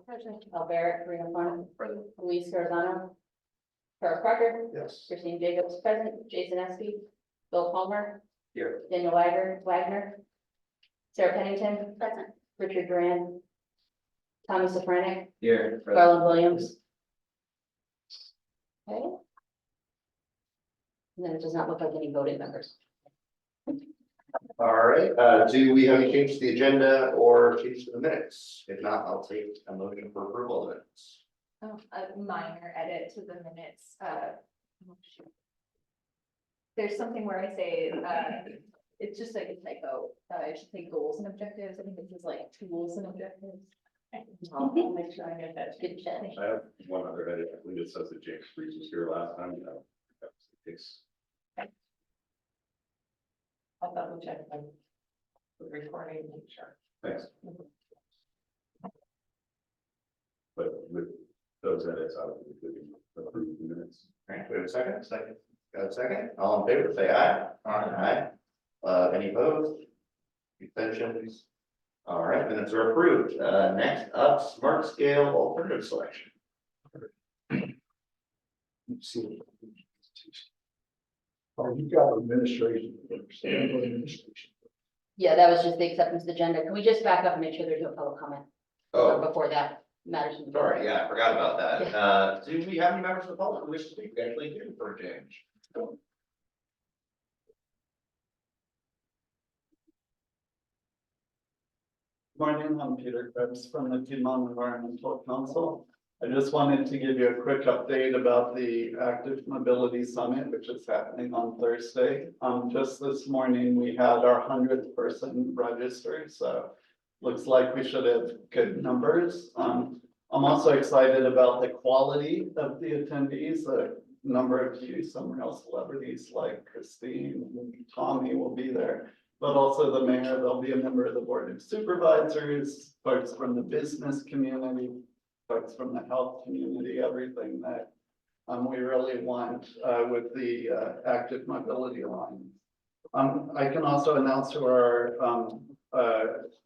Present. Albert, Karina Farnham. Present. Luis Garzano. Carl Parker. Yes. Christine Jacobs, present. Jason Esky. Bill Palmer. Here. Daniel Wagner. Sarah Pennington. Present. Richard Duran. Tommy Sofranic. Here. Garland Williams. Okay. And then it does not look like any voting members. All right, do we have any changes to the agenda or changes to the minutes? If not, I'll take a motion for approval of the minutes. A minor edit to the minutes. There's something where I say, it's just like a typo. It should say goals and objectives. I think it says like tools and objectives. I'll make sure I get that. Good check. I have one other edit. I believe it says that James Freeze was here last time. That was the case. I'll double check the recording, make sure. Thanks. But with those edits, I would approve the minutes. All right, we have a second? Second. Got a second? All in favor, say aye. Aye. Any opposed? Extensions? All right, minutes are approved. Next up, smart scale alternative selection. Oh, you've got administration. Yeah, that was just the acceptance of the agenda. Can we just back up and make sure there's no public comment? Oh, Before that matters. sorry, yeah, I forgot about that. Do we have any members of the public who wish to speak? We actually do for a change. Morning, I'm Peter Krebs from the Piedmont Environmental Council. I just wanted to give you a quick update about the Active Mobility Summit, which is happening on Thursday. Just this morning, we had our 100th person registered, so looks like we should have good numbers. I'm also excited about the quality of the attendees. A number of you, some real celebrities like Christine and Tommy will be there. But also the mayor, there'll be a member of the board of supervisors, folks from the business community, folks from the health community, everything that we really want with the Active Mobility Alliance. I can also announce who our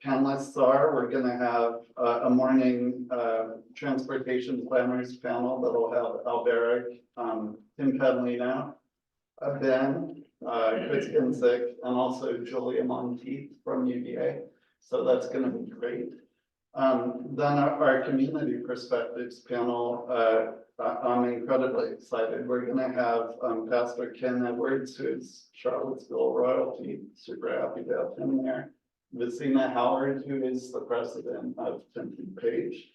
panelists are. We're going to have a morning transportation planners panel that will have Alberic, Tim Pedlino, Ben, Chris Kinsick, and also Julia Monteith from UVA. So that's going to be great. Then our community perspectives panel, I'm incredibly excited. We're going to have Pastor Ken Edwards, who's Charlottesville royalty. Super happy to have him there. Vicina Howard, who is the president of Tempting Page.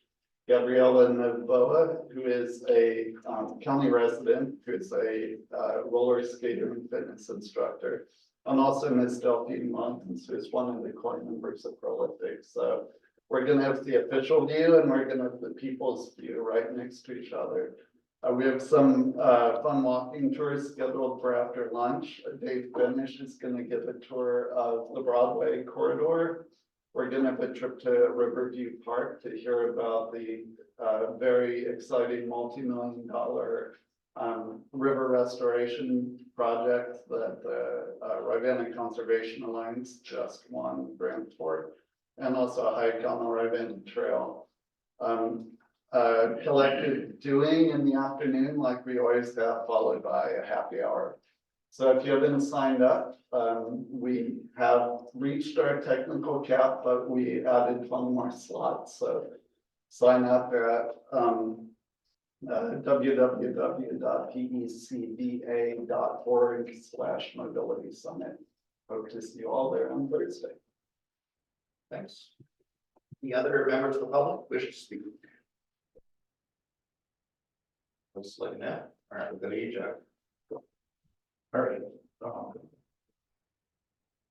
Gabriella Novoa, who is a county resident, who is a roller skater and fitness instructor. And also Ms. Delphine Montans, who is one of the core members of Prolific. So we're going to have the official view and we're going to have the people's view right next to each other. We have some fun walking tours scheduled for after lunch. Dave Benish is going to give a tour of the Broadway corridor. We're going to have a trip to Riverview Park to hear about the very exciting multi-million-dollar river restoration project that the Rivanna Conservation Alliance just won grant for, and also a hike on the Rivanna Trail. Collective doing in the afternoon, like we always have, followed by a happy hour. So if you haven't signed up, we have reached our technical cap, but we added 20 more slots. So sign up at www.pecba.org/mobility summit. Hope to see you all there on Thursday. Thanks. Any other members of the public wish to speak? Let's let you know. All right, we're going to each other. All right.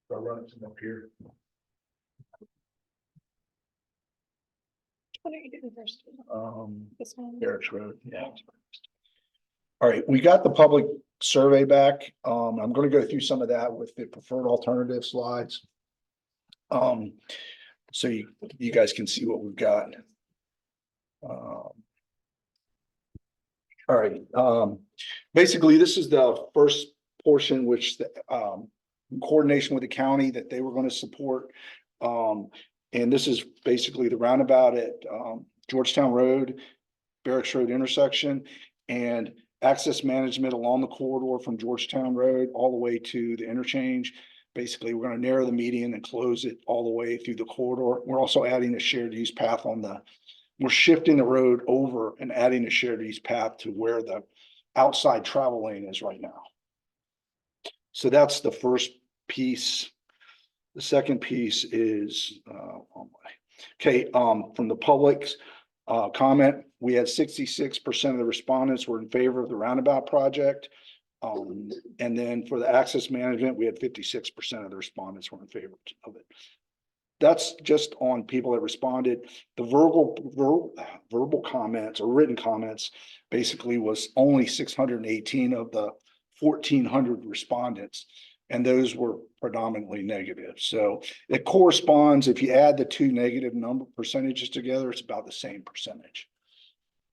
I'll run it up here. What are you doing first? This one? Eric's Road, yeah. All right, we got the public survey back. I'm gonna go through some of that with the preferred alternative slides. So you guys can see what we've got. All right, basically, this is the first portion, which the in coordination with the county that they were going to support. And this is basically the roundabout at Georgetown Road, Barracks Road intersection, and access management along the corridor from Georgetown Road all the way to the interchange. Basically, we're gonna narrow the median and close it all the way through the corridor. We're also adding a shared use path we're shifting the road over and adding a shared use path to where the outside travel lane is right now. So that's the first piece. The second piece is, from the public's comment, we had 66% of the respondents were in favor of the roundabout project. And then for the access management, we had 56% of the respondents were in favor of it. That's just on people that responded. The verbal comments or written comments basically was only 618 of the 1,400 respondents. And those were predominantly negative. So it corresponds, if you add the two negative number percentages together, it's about the same percentage.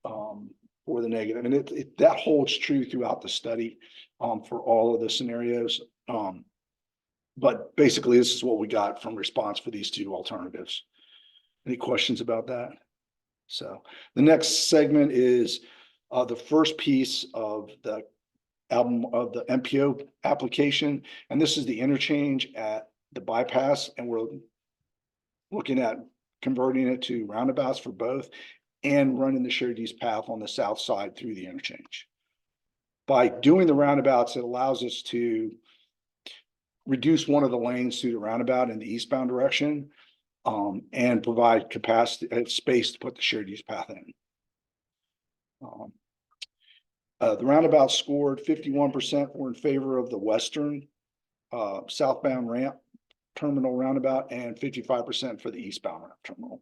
For the negative, and that holds true throughout the study for all of the scenarios. But basically, this is what we got from response for these two alternatives. Any questions about that? So the next segment is the first piece of the MPO application, and this is the interchange at the bypass, and we're looking at converting it to roundabouts for both and running the shared use path on the south side through the interchange. By doing the roundabouts, it allows us to reduce one of the lanes through the roundabout in the eastbound direction, and provide capacity space to put the shared use path in. The roundabout scored 51% were in favor of the western southbound ramp terminal roundabout and 55% for the eastbound ramp terminal.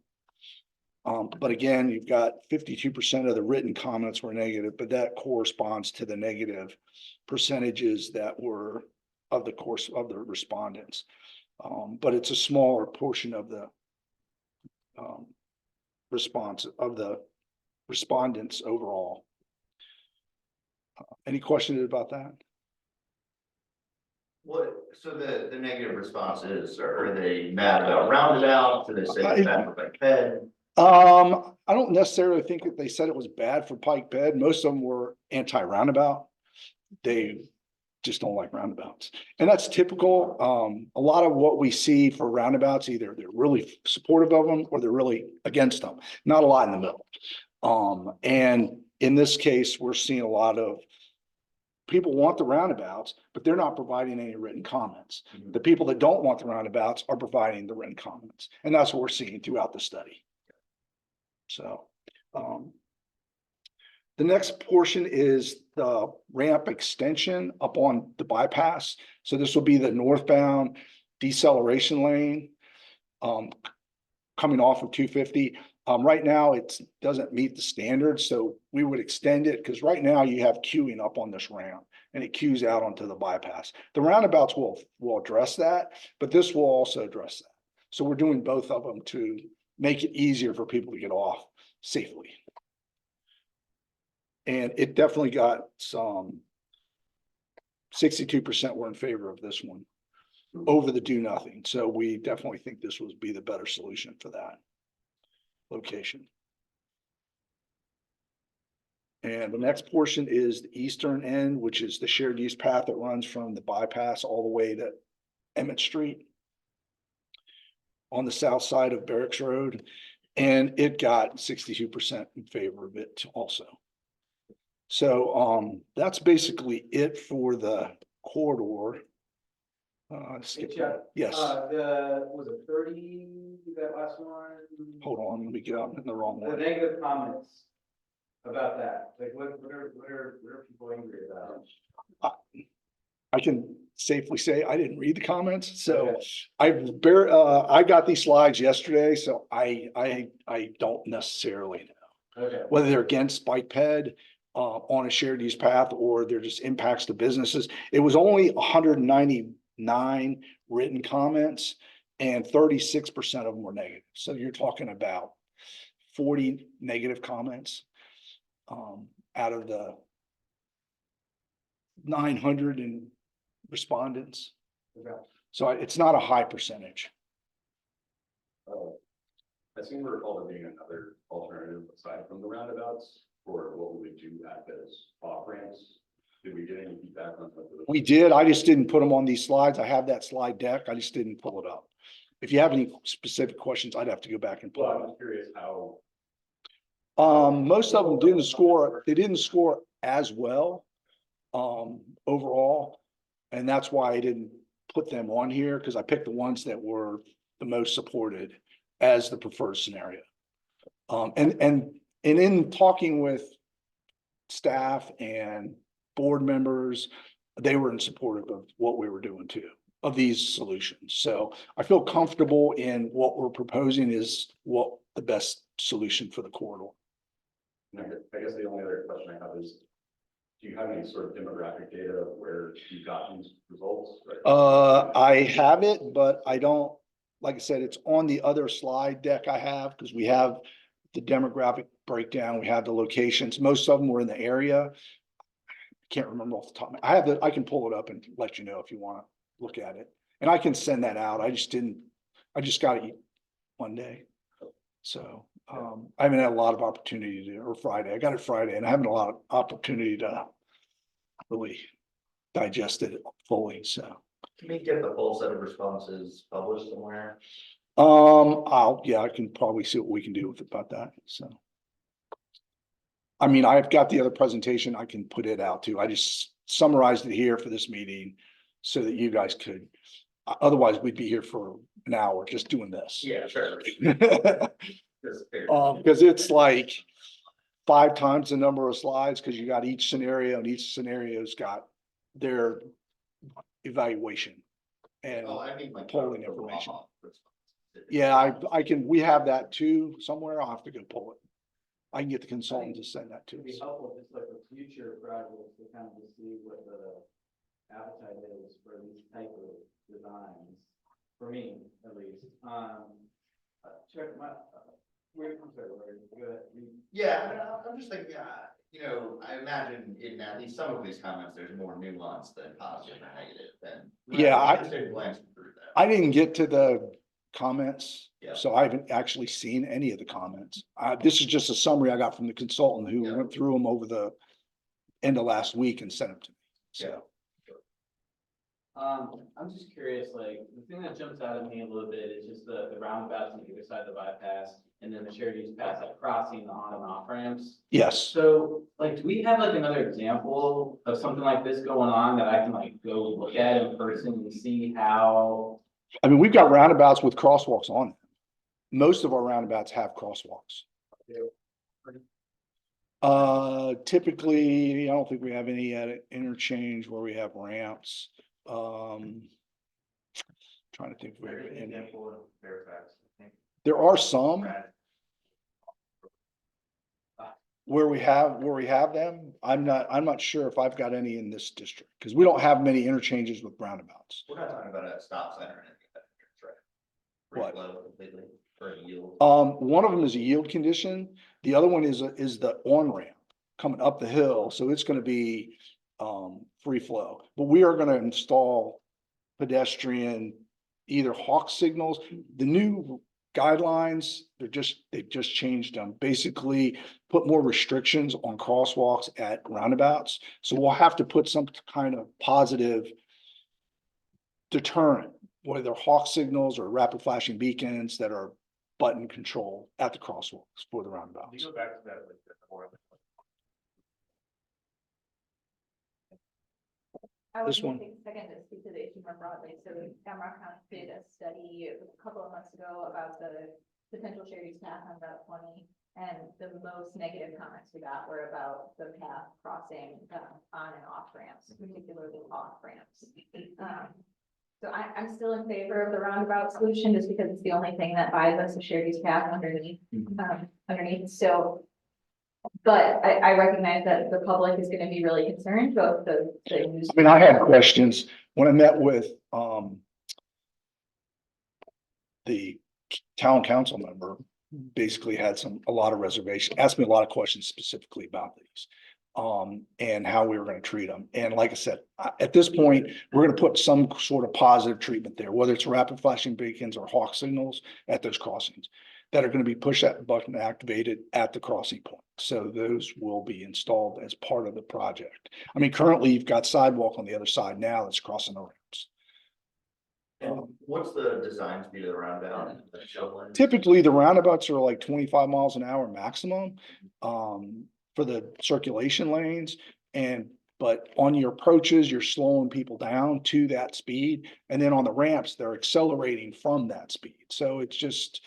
But again, you've got 52% of the written comments were negative, but that corresponds to the negative percentages that were of the course of the respondents. But it's a smaller portion of the response of the respondents overall. Any questions about that? So the negative responses, are they mad about roundabouts? Do they say it's bad for bike bed? I don't necessarily think that they said it was bad for Pike Bed. Most of them were anti-roundabout. They just don't like roundabouts. And that's typical. A lot of what we see for roundabouts, either they're really supportive of them or they're really against them. Not a lot in the middle. And in this case, we're seeing a lot of people want the roundabouts, but they're not providing any written comments. The people that don't want the roundabouts are providing the written comments. And that's what we're seeing throughout the study. So, the next portion is the ramp extension up on the bypass. So this will be the northbound deceleration lane, coming off of 250. Right now, it doesn't meet the standards, so we would extend it because right now you have queuing up on this ramp and it queues out onto the bypass. The roundabouts will address that, but this will also address that. So we're doing both of them to make it easier for people to get off safely. And it definitely got some 62% were in favor of this one over the do nothing. So we definitely think this would be the better solution for that location. And the next portion is the eastern end, which is the shared use path that runs from the bypass all the way to Emmett Street on the south side of Barracks Road. And it got 62% in favor of it also. So that's basically it for the corridor. Yes. Was it 30, that last one? Hold on, let me get out in the wrong The one. negative comments about that, like what are people angry about? I can safely say I didn't read the comments, so Okay. I got these slides yesterday, so I don't necessarily know Okay. whether they're against bike ped on a shared use path or they're just impacts to businesses. It was only 199 written comments and 36% of them were negative. So you're talking about 40 negative comments out of the 900 and respondents. Okay. So it's not a high percentage. I seem to recall there being another alternative aside from the roundabouts for what we would do at those off ramps. Did we get any feedback on what the? We did, I just didn't put them on these slides. I have that slide deck. I just didn't pull it up. If you have any specific questions, I'd have to go back and pull Well, it up. I'm curious how. Most of them didn't score, they didn't score as well, overall. And that's why I didn't put them on here, because I picked the ones that were the most supported as the preferred scenario. And in talking with staff and board members, they were in support of what we were doing too, of these solutions. So I feel comfortable in what we're proposing is what the best solution for the corridor. I guess the only other question I have is, do you have any sort of demographic data of where you got these results? I have it, but I don't, like I said, it's on the other slide deck I have, because we have the demographic breakdown, we have the locations, most of them were in the area. Can't remember off the top. I have I can pull it up and let you know if you want to look at it. And I can send that out. I just got it one day. So, I haven't had a lot of opportunity to, or Friday, I got it Friday and I haven't a lot of opportunity to really digest it fully, so. Can we get the full set of responses published somewhere? Yeah, I can probably see what we can do with about that, so. I mean, I've got the other presentation, I can put it out too. I just summarized it here for this meeting so that you guys could, otherwise we'd be here for an hour just doing this. Yeah, sure. Because it's like 5 times the number of slides, because you got each scenario and each scenario's got their evaluation. And Oh, I mean, like. polling information. responses. yeah, I can, we have that too somewhere. I'll have to go pull it. I can get the consultant to send that to It'd be us. helpful just like with future projects to kind of just see what the appetite is for these type of designs, for me at least. Check my, I'm sorry, Larry, go ahead. Yeah, I'm just thinking, I imagine in at least some of these comments, there's more nuance than positive or negative than. Yeah, I'm interested in glancing through that. I didn't get to the comments, Yeah. so I haven't actually seen any of the comments. This is just a summary I got from the consultant who Yeah. went through them over the end of last week and sent them to me. So, I'm just curious, like, the thing that jumps out at me a little bit is just the roundabouts on either side of the bypass, and then the shared use paths, like crossing the on and off ramps. yes, So, like, do we have like another example of something like this going on that I can like go look at in person and see how? I mean, we've got roundabouts with crosswalks on them. Most of our roundabouts have crosswalks. Typically, I don't think we have any at interchange where we have ramps. Trying to think where any. Fairfax, I think. There are some where we have them. I'm not sure if I've got any in this district, because we don't have many interchanges with roundabouts. We're not talking about a stop sign or anything. Right. What? Free flow completely, or yield. One of them is a yield condition. The other one is the on-ramp coming up the hill. So it's going to be free flow, but we are going to install pedestrian, either hawk signals. The new guidelines, they've just changed them. Basically put more restrictions on crosswalks at roundabouts. So we'll have to put some kind of positive deterrent, whether hawk signals or rapid flashing beacons that are button control at the crosswalks for the roundabouts. You go back to that, like, more. I This was one? going to take a second to speak to the issue more broadly. So Shamrock County did a study a couple of months ago about the potential shared use path on Route 20. And the most negative comments we got were about the path crossing on and off ramps, particularly off ramps. So I'm still in favor of the roundabout solution just because it's the only thing that buys us a shared use path underneath. So, but I recognize that the public is going to be really concerned about the use. I mean, I had questions when I met with the town council member. Basically had a lot of reservations, asked me a lot of questions specifically about these. And how we were going to treat them. And like I said, at this point, we're going to put some sort of positive treatment there, whether it's rapid flashing beacons or hawk signals at those crossings. that are going to be push that button activated at the crossing point. So those will be installed as part of the project. I mean, currently you've got sidewalk on the other side now that's crossing the ramps. And what's the design speed of the roundabout? The show lane? Typically, the roundabouts are like 25 miles an hour maximum, for the circulation lanes. But on your approaches, you're slowing people down to that speed. And then on the ramps, they're accelerating from that speed. So it's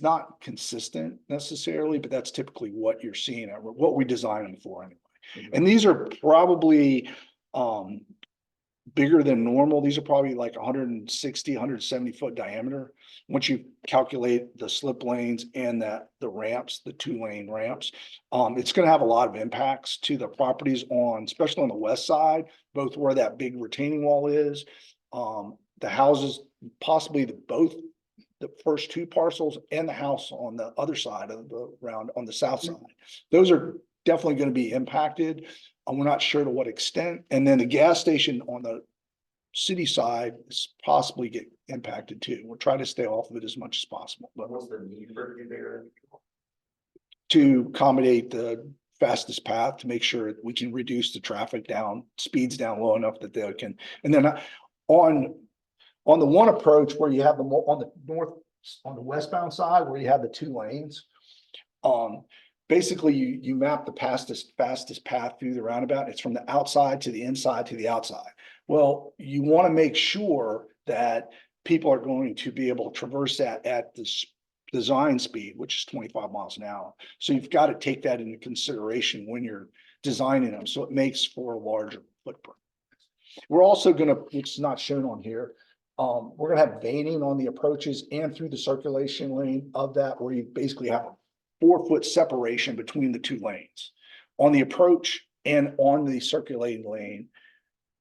not consistent necessarily, but that's typically what you're seeing, what we design them for anyway. And these are probably, bigger than normal. These are probably like 160, 170 foot diameter. Once you calculate the slip lanes and the ramps, the 2-lane ramps, it's going to have a lot of impacts to the properties especially on the west side, both where that big retaining wall is, the houses, possibly the first 2 parcels and the house on the other side of the round on the south side. Those are definitely going to be impacted. We're not sure to what extent. And then the gas station on the city side is possibly get impacted too. We'll try to stay off of it as much as possible, but What's the need for it to be bigger? to accommodate the fastest path to make sure we can reduce the traffic down, speeds down low enough that they can. And then on the one approach where you have on the westbound side where you have the 2 lanes, basically you map the fastest path through the roundabout. It's from the outside to the inside to the outside. Well, you want to make sure that people are going to be able to traverse that at this design speed, which is 25 miles an hour. So you've got to take that into consideration when you're designing them. So it makes for a larger footprint. We're also going to, which is not shown on here, we're going to have veining on the approaches and through the circulation lane of that, where you basically have a 4-foot separation between the 2 lanes on the approach and on the circulating lane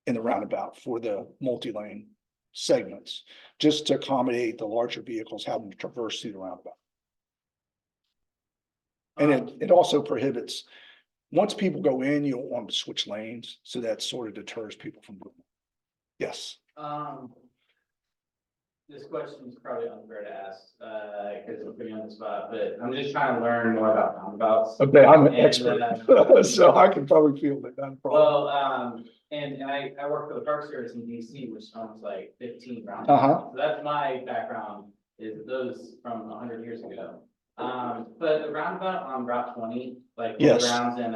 in the roundabout for the multi-lane segments, just to accommodate the larger vehicles having to traverse through the roundabout. And it also prohibits, once people go in, you don't want to switch lanes. So that sort of deters people from going. Yes. This question is probably unfair to ask, because I'm putting you on the spot, but I'm just trying to learn more about roundabouts. Okay, I'm an And, expert, so I can probably feel that. Not a problem. Well, and I work for the Park Service in DC, which owns like 15 roundabouts. So that's my background, is those from 100 years ago. But the roundabout on Route 20, like Yes. grounds and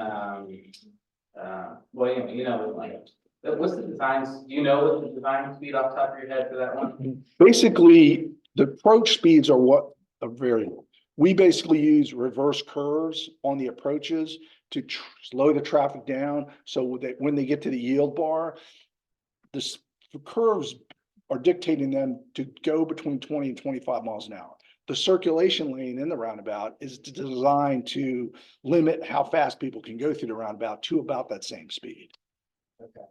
well, you know, like, what's the designs? Do you know what the design speed off the top of your head for that one? Basically, the approach speeds are what are variable. We basically use reverse curves on the approaches to slow the traffic down, so that when they get to the yield bar, the curves are dictating them to go between 20 and 25 miles an hour. The circulation lane in the roundabout is designed to limit how fast people can go through the roundabout to about that same speed. Okay.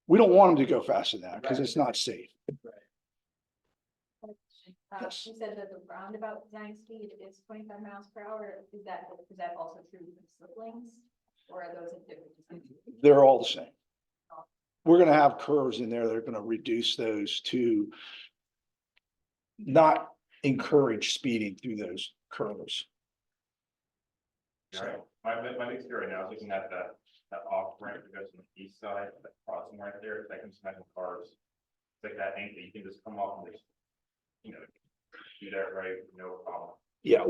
We don't want them to go faster than that because it's not safe. Yes. You said that the roundabout design speed is 25 miles per hour. Is that also true with the slip lanes? Or are those at different design speeds? They're all the same. We're gonna have curves in there that are gonna reduce those to not encourage speeding through those curves. Right. My big fear right now is looking at that off ramp that goes on the east side, that crossing right there, that can just imagine cars. It's like that angle, you can just come off and just, you know, do that right, no problem. Yeah,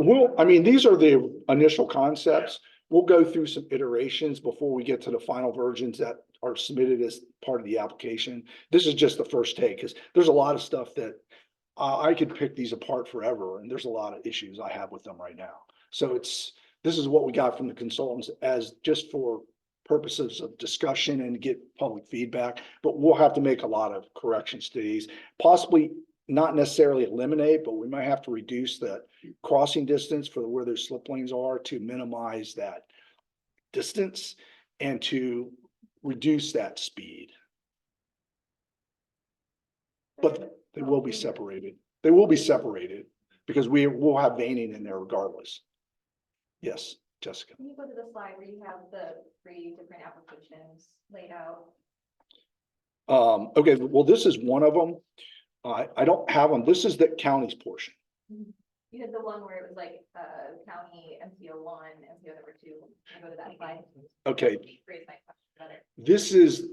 these are the initial concepts. We'll go through some iterations before we get to the final versions that are submitted as part of the application. This is just the first take, because there's a lot of stuff that I could pick these apart forever, and there's a lot of issues I have with them right now. So this is what we got from the consultants as just for purposes of discussion and get public feedback, but we'll have to make a lot of corrections to these, possibly not necessarily eliminate, but we might have to reduce that crossing distance for where those slip lanes are to minimize that distance and to reduce that speed. But they will be separated. They will be separated because we will have veining in there regardless. Yes, Jessica. Can you go to the slide where you have the 3 different applications laid out? Okay, well, this is one of them. I don't have them. This is the county's portion. You had the one where it was like, county MPO 1, MPO number 2. Can I go to that slide? Okay, Phrase my question better. this is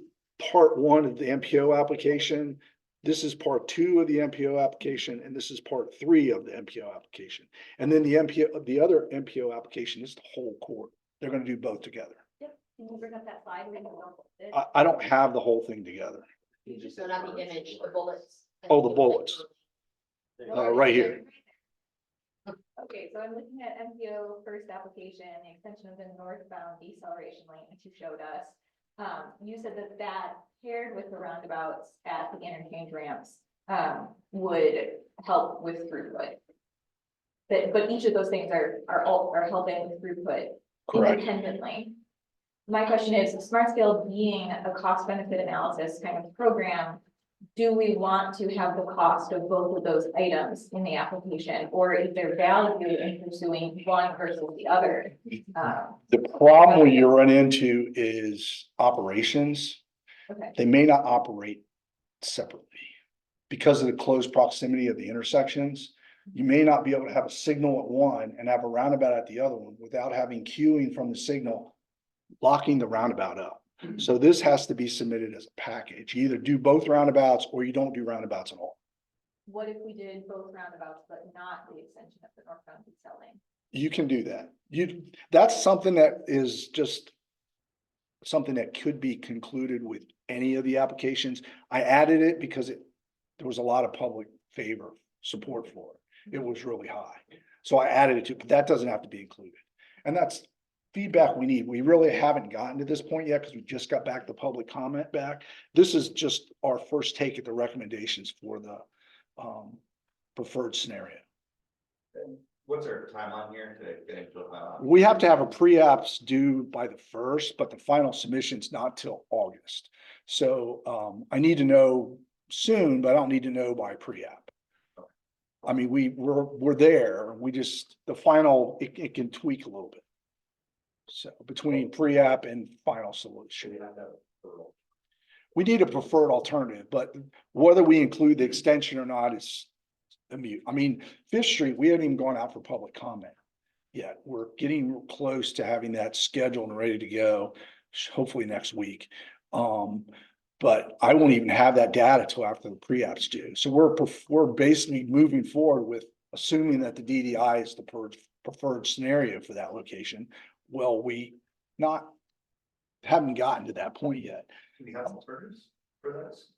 part one of the MPO application. This is part two of the MPO application, and this is part three of the MPO application. And then the other MPO application is the whole court. They're gonna do both together. Yep, can you bring up that slide? Maybe we'll put it. I don't have the whole thing together. You just don't have the image, the bullets. Oh, the bullets. Right here. Okay, so I'm looking at MPO first application, the extension of the northbound deceleration lane that you showed us. You said that that paired with the roundabouts at the interchange ramps, would help with throughput. But each of those things are helping with throughput Correct. independently. My question is, Smart Scale being a cost benefit analysis kind of program, do we want to have the cost of both of those items in the application, or is there value in pursuing one versus the other? The problem you run into is operations. Okay, They may not operate separately. Because of the close proximity of the intersections, you may not be able to have a signal at one and have a roundabout at the other one without having queuing from the signal, locking the roundabout up. So this has to be submitted as a package. You either do both roundabouts or you don't do roundabouts at all. what if we did both roundabouts, but not the extension of the northbound decel lane? You can do that. That's something that is just something that could be concluded with any of the applications. I added it because there was a lot of public support for it. It was really high. So I added it to, but that doesn't have to be included. And that's feedback we need. We really haven't gotten to this point yet because we just got back the public comment back. This is just our first take at the recommendations for the preferred scenario. What's our timeline here to get into a? We have to have a pre-apps due by the 1st, but the final submission's not till August. So I need to know soon, but I don't need to know by pre-app. I mean, we're there. We just, the final, it can tweak a little bit. So between pre-app and final solution, we need a preferred alternative, but whether we include the extension or not is a mute. I mean, Fifth Street, we haven't even gone out for public comment yet. We're getting close to having that scheduled and ready to go, hopefully next week. But I won't even have that data till after the pre-apps due. So we're basically moving forward with assuming that the DDI is the preferred scenario for that location. Well, we haven't gotten to that point yet. Do we have alternatives for this?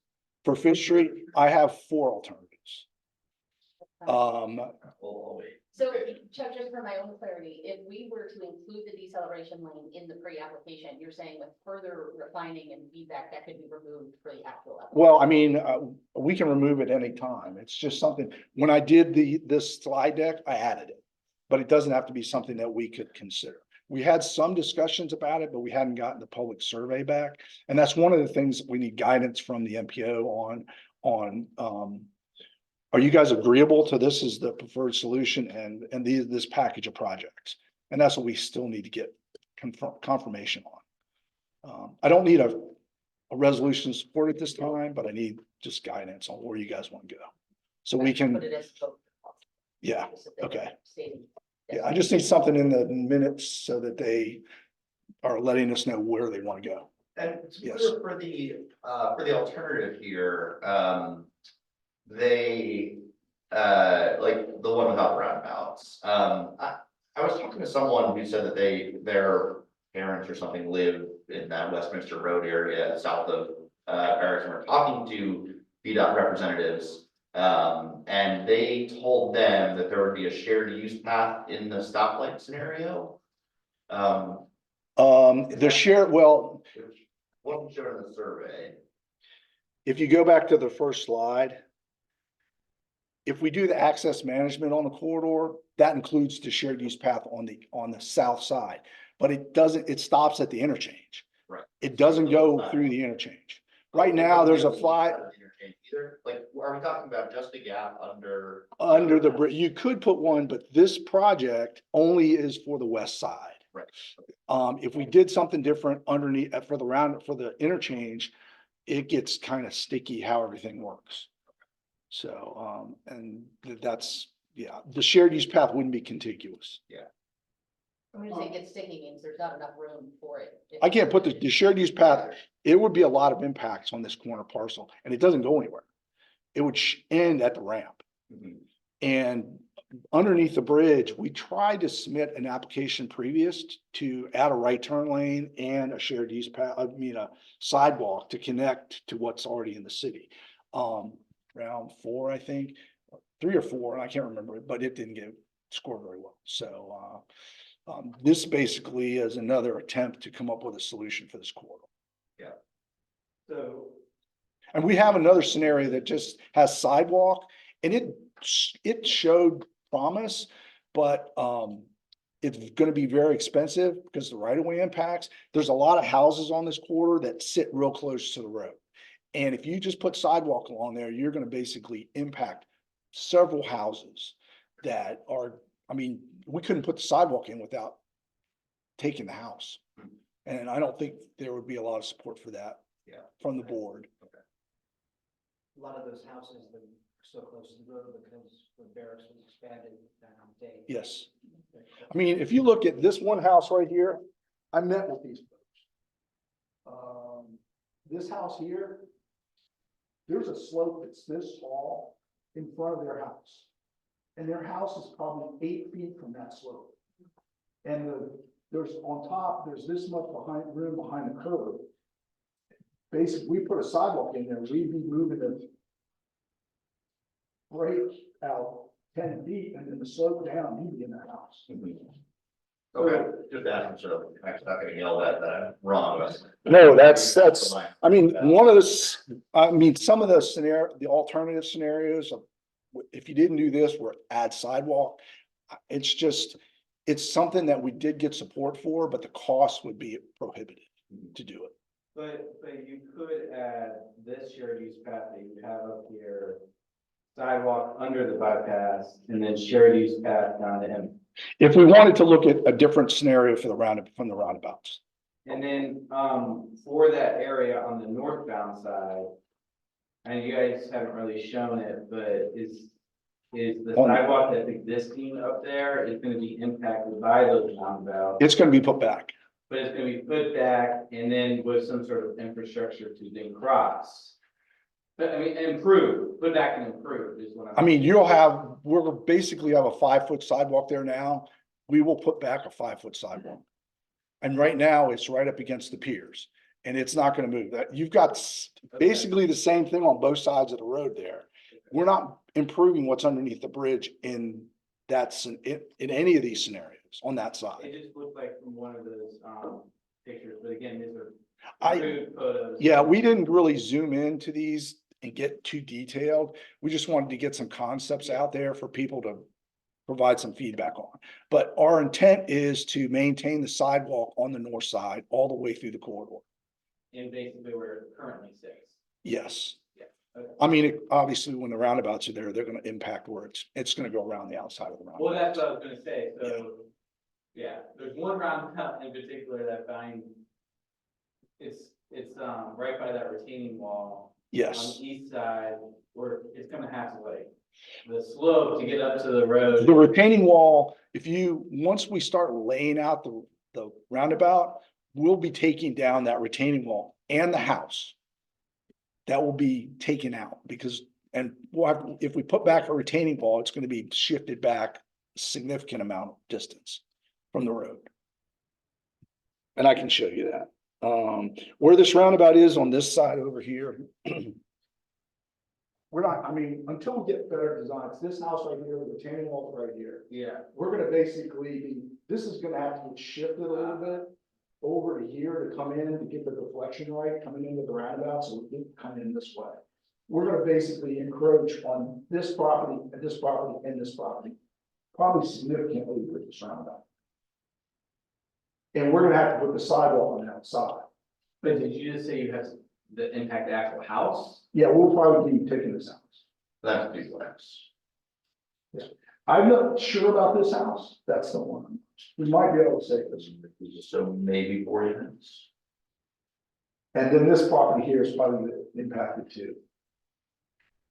For Fifth Street, I have 4 alternatives. We'll wait. So Chuck, just for my own clarity, if we were to include the deceleration lane in the pre-application, you're saying with further refining and feedback that could be removed for the actual application? Well, I mean, we can remove it anytime. It's just something, when I did this slide deck, I added it. But it doesn't have to be something that we could consider. We had some discussions about it, but we hadn't gotten the public survey back. And that's one of the things we need guidance from the MPO on. Are you guys agreeable to this as the preferred solution and this package of projects? And that's what we still need to get confirmation on. I don't need a resolution support at this time, but I need just guidance on where you guys want to go. So we can, Put it as both. yeah, okay. Stating. Yeah, I just need something in the minutes so that they are letting us know where they want to go. And to be Yes. clear, for the alternative here, they, like the one without roundabouts. I was talking to someone who said that their parents or something live in that Westminster Road area south of Paris, and we're talking to VDOT representatives. And they told them that there would be a shared use path in the stoplight scenario. The share, well, Which wasn't shown in the survey. if you go back to the first slide, if we do the access management on the corridor, that includes the shared use path on the south side, but it stops at the interchange. Right. It doesn't go through the interchange. Right now, there's a fly Either, like, are we talking about just a gap under? under the bridge. You could put one, but this project only is for the west side. Right. If we did something different underneath for the interchange, it gets kind of sticky how everything works. So, and that's, Yeah, the shared use path wouldn't be contiguous. When you say get sticky means there's not enough room for it. I can't put the shared use path, it would be a lot of impacts on this corner parcel, and it doesn't go anywhere. It would end at the ramp. Mhm. And underneath the bridge, we tried to submit an application previous to add a right turn lane and a shared use path, a sidewalk to connect to what's already in the city. Round 4, I think, 3 or 4, and I can't remember, but it didn't get scored very well. So, this basically is another attempt to come up with a solution for this corridor. So, And we have another scenario that just has sidewalk and it showed promise, but it's gonna be very expensive because the right of way impacts. There's a lot of houses on this corridor that sit real close to the road. And if you just put sidewalk along there, you're gonna basically impact several houses that are, we couldn't put the sidewalk in without taking the house. And I don't think there would be a lot of support for that. Yeah. From the board. A lot of those houses that are so close to the road because the barracks was expanded down day. Yes. If you look at this one house right here, I met with these folks. This house here, there's a slope that's this tall in front of their house. And their house is probably 8 feet from that slope. And there's on top, there's this much room behind the curb. Basically, we put a sidewalk in there, we'd be moving the break out 10 feet and then the slope down, you'd be in the house. Okay, just asking, so I'm not gonna yell at that I'm wrong. No, that's, one of the, some of the alternative scenarios of, if you didn't do this, we're add sidewalk. It's something that we did get support for, but the cost would be prohibitive to do it. but you could add this shared use path that you have up here, sidewalk under the bypass, and then shared use path down to M. If we wanted to look at a different scenario for from the roundabouts. And then, for that area on the northbound side, and you guys haven't really shown it, but is the sidewalk that's existing up there is gonna be impacted by those roundabouts? It's gonna be put back. But it's gonna be put back and then with some sort of infrastructure to then cross. But put back and improve is what I'm. We'll basically have a 5-foot sidewalk there now. We will put back a 5-foot sidewalk. And right now, it's right up against the piers and it's not gonna move. You've got basically the same thing on both sides of the road there. We're not improving what's underneath the bridge in any of these scenarios on that side. It just looked like from one of those, pictures, but again, these are. I- crude photos. Yeah, we didn't really zoom into these and get too detailed. We just wanted to get some concepts out there for people to provide some feedback on. But our intent is to maintain the sidewalk on the north side all the way through the corridor. And basically where it currently sits. Yes. Okay. Obviously, when the roundabouts are there, they're gonna impact where it's gonna go around the outside of the roundabout. Well, that's what I was gonna say, so, yeah, there's one roundabout in particular that I find. It's right by that retaining wall. On Yes, the east side, where it's gonna have to like, the slope to get up to the road. the retaining wall, once we start laying out the roundabout, we'll be taking down that retaining wall and the house. That will be taken out if we put back a retaining wall, it's gonna be shifted back a significant amount of distance from the road. And I can show you that. Where this roundabout is on this side over here. We're not, until we get better designs, this house right here, the retaining wall right here, Yeah, we're gonna basically this is gonna have to get shifted a little bit over to here to come in to get the deflection right, coming into the roundabout, so we can come in this way. We're gonna basically encroach on this property, and this property, and this property, probably significantly with this roundabout. And we're gonna have to put the sidewalk on the outside. but did you just say you have the impact the actual house? Yeah, we'll probably be taking this out. That's big wax. I'm not sure about this house, that's the one. We might be able to say this. So maybe 4 units. And then this property here is probably impacted too.